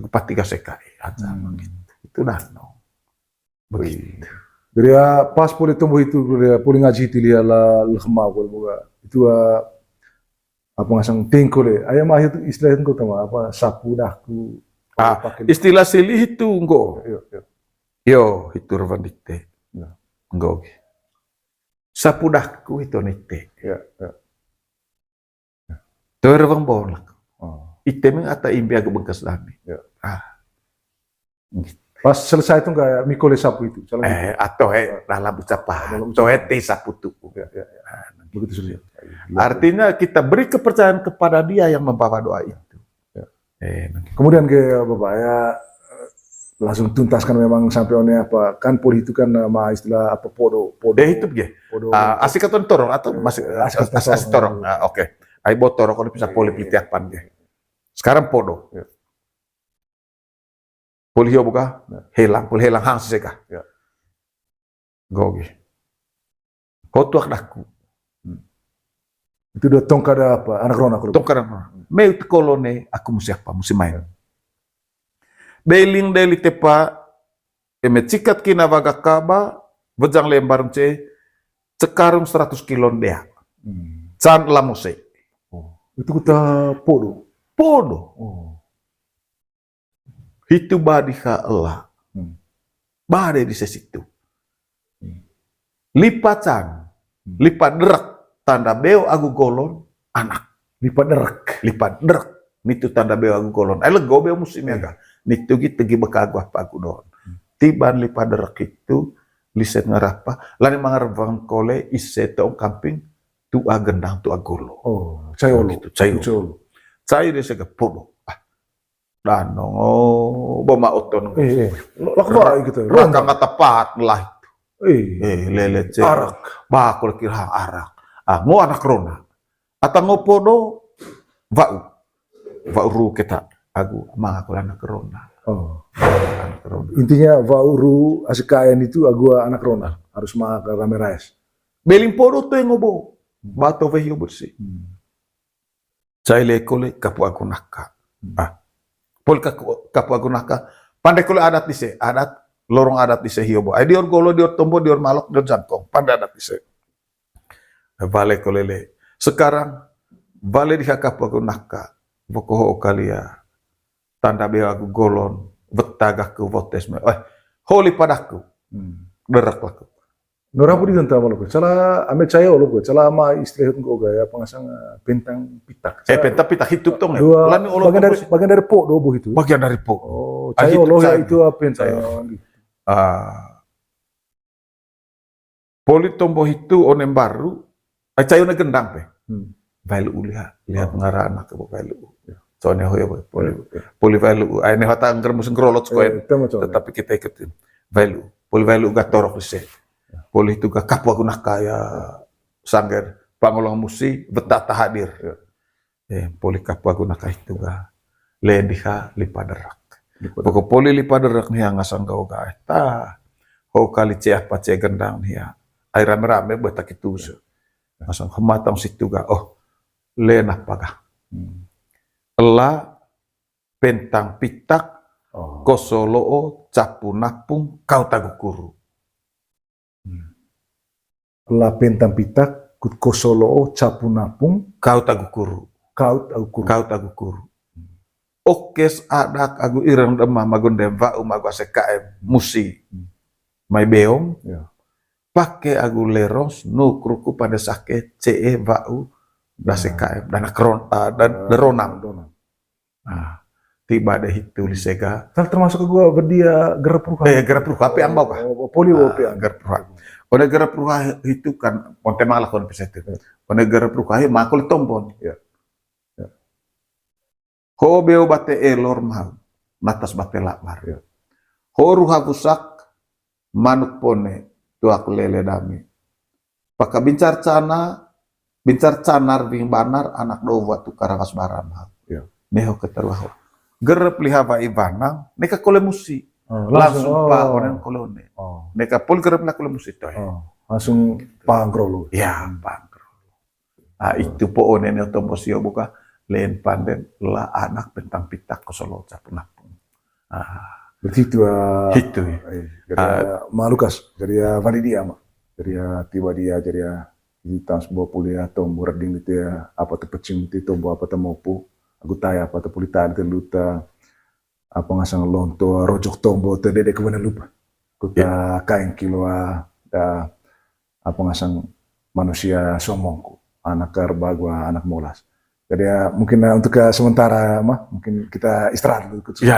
Patiga sekai sama gitu. Itu dano. Begitu. Jadi ya pas boleh tumbuh itu boleh ngaji itu dia lah lehma boleh buka. Itu apa ngasang tingkul ya. Ayam akhir itu istilah itu tahu apa sapu daku. Istilah silih itu enggak. Yo itu revandite. Enggak. Sapu daku itu nite. Ya. Tuh revang bolak. Itemeng ata imbi agak bekas dami. Pas selesai itu enggak mikole sapu itu. Atau dalam ucapan. Atau sapu tuku. Begitu sulit. Artinya kita beri kepercayaan kepada dia yang membawa doa itu. Kemudian ke Bapak ya langsung tuntaskan memang sampai one apa kan poli itu kan nama istilah apa podo itu ya. Asik atau torong atau masih asik torong. Oke. Aibo torong kalau bisa poli pelitiapan dia. Sekarang podo. Poli hio buka hilang hang seka. Gogi. Kau tuak daku. Itu udah tongkada apa anak rona kalau tongkada meu kolone aku mesti apa mesti main beling deli tepa eme cikat kina vaga kaba bejang lembar ce Sekarang 100 kilo dia. Hmm. Can la musik. Oh. Itu kita podo. Podo. Oh. Itu badi ka Allah. Hmm. Bade di situ. Hmm. Lipat can. Lipat derak. Tanda beo agu golon. Anak. Lipat derak. Lipat derak. Nitu tanda beo agu golon. Ay lego beo musimnya ga. Nitu gitu gi bekagu apa agu doon. Tiban lipat derak itu. Liset ngarapa. Lani mangarvang kole iset tong camping. Tu agendang tu agolo. Oh. Cayolo. Gitu, cayolo. Saya dia sega podo. Dano, bama oton. Lakba gitu. Raka nga tepat lah. Lele cek. Arak. Bakul kira arak. Ngo anak rona. Ata ngo podo, vau. Vau ru kita. Aku mga kula anak rona. Oh. Anak rona. Intinya vauru asikayan itu agua anak rona. Harus makan rame rais. Beling podo tuh yang ngobo. Bato vehio bersih. Saya lekole kapu aku naka. Pol kapu aku naka. Pandai kule adat dise. Adat. Lorong adat dise hiobo. Ay dior golo, dior tombo, dior malok, dior jangkong. Pandai adat dise. Vale kolele. Sekarang. Vale diha kapu aku naka. Vokoho kalia. Tanda beo aku golon. Betagak ke votes. Holi padaku. Derak laku. Norabu di ganta malu. Cala ame cayo lo. Cala ama istri ko gaya pengasang bintang pitak. Penta pita hidup tong. Dua bagian dari po do itu. Bagian dari po. Oh, cayo lo ya itu apa yang Poli tombo itu onem baru. Cayo na gendang pe. Vailu lihat ngara anak ke vailu. Soalnya hoya poli vailu. Ay ne hata angker musim grolot skoen. Tetapi kita ikutin. Vailu. Poli vailu gatorok lise. Poli itu ga kapu aku nak kaya sangger pangolong musi betata hadir. Poli kapu aku nak itu ga lendiha lipaderak. Pokok poli lipaderak nih yang ngasang gau ga ta. Ho kali ceah pace gendang nih ya. Air rame-rame betak itu se. Ngasang kematang situ ga. Oh lena paga. Ela pentang pitak kosoloo capu napung kau tagukuru. La pentang pitak kut kosolo capu napung kau tagukuru. Kau tagukuru. Okes adak agu irang demah magundem va'u magu ASKM musi. Mai beong. Pakai agu leros nukruku pada sake CE va'u ASKM dan deronam. Tiba deh itu lisega. Termasuk gua berdia gerap ruha. Gerap ruha apa yang mau kah? Polio apa yang gerap ruha. Pada gerap ruha itu kan ponte malah kon pesetir. Pada gerap ruha makul tombon. Ho beo bate elor mahal. Natas bate lakmar. Ho ruha busak manuk pone tu aku lele dami. Paka bincar canar bing banar anak do watu karawas baram. Neho keteruaho. Gerep liha va ibanang, neka kole musi. Langsung pa onen kolone. Neka pol gerep la kole musi toy. Langsung pangkrolo. Ya, pangkrolo. Itu po onen yo tombo sio buka len panden la anak bentang pitak kosolo capunapun. Begitu itu. Jadi malukas, jadi validia mah. Jadi tiba dia jadi di tahun sebuah kuliah tombo reding itu ya apa tepecing itu tombo apa temopu. Aku tanya apa tu pulitan tu luta apa ngasang lonto rojok tombo tu dede kebenar lupa. Kuta kain kiloa da apa ngasang manusia somongku anak kerbagwa anak molas. Jadi mungkin untuk sementara mah mungkin kita istirahat dulu. Ya.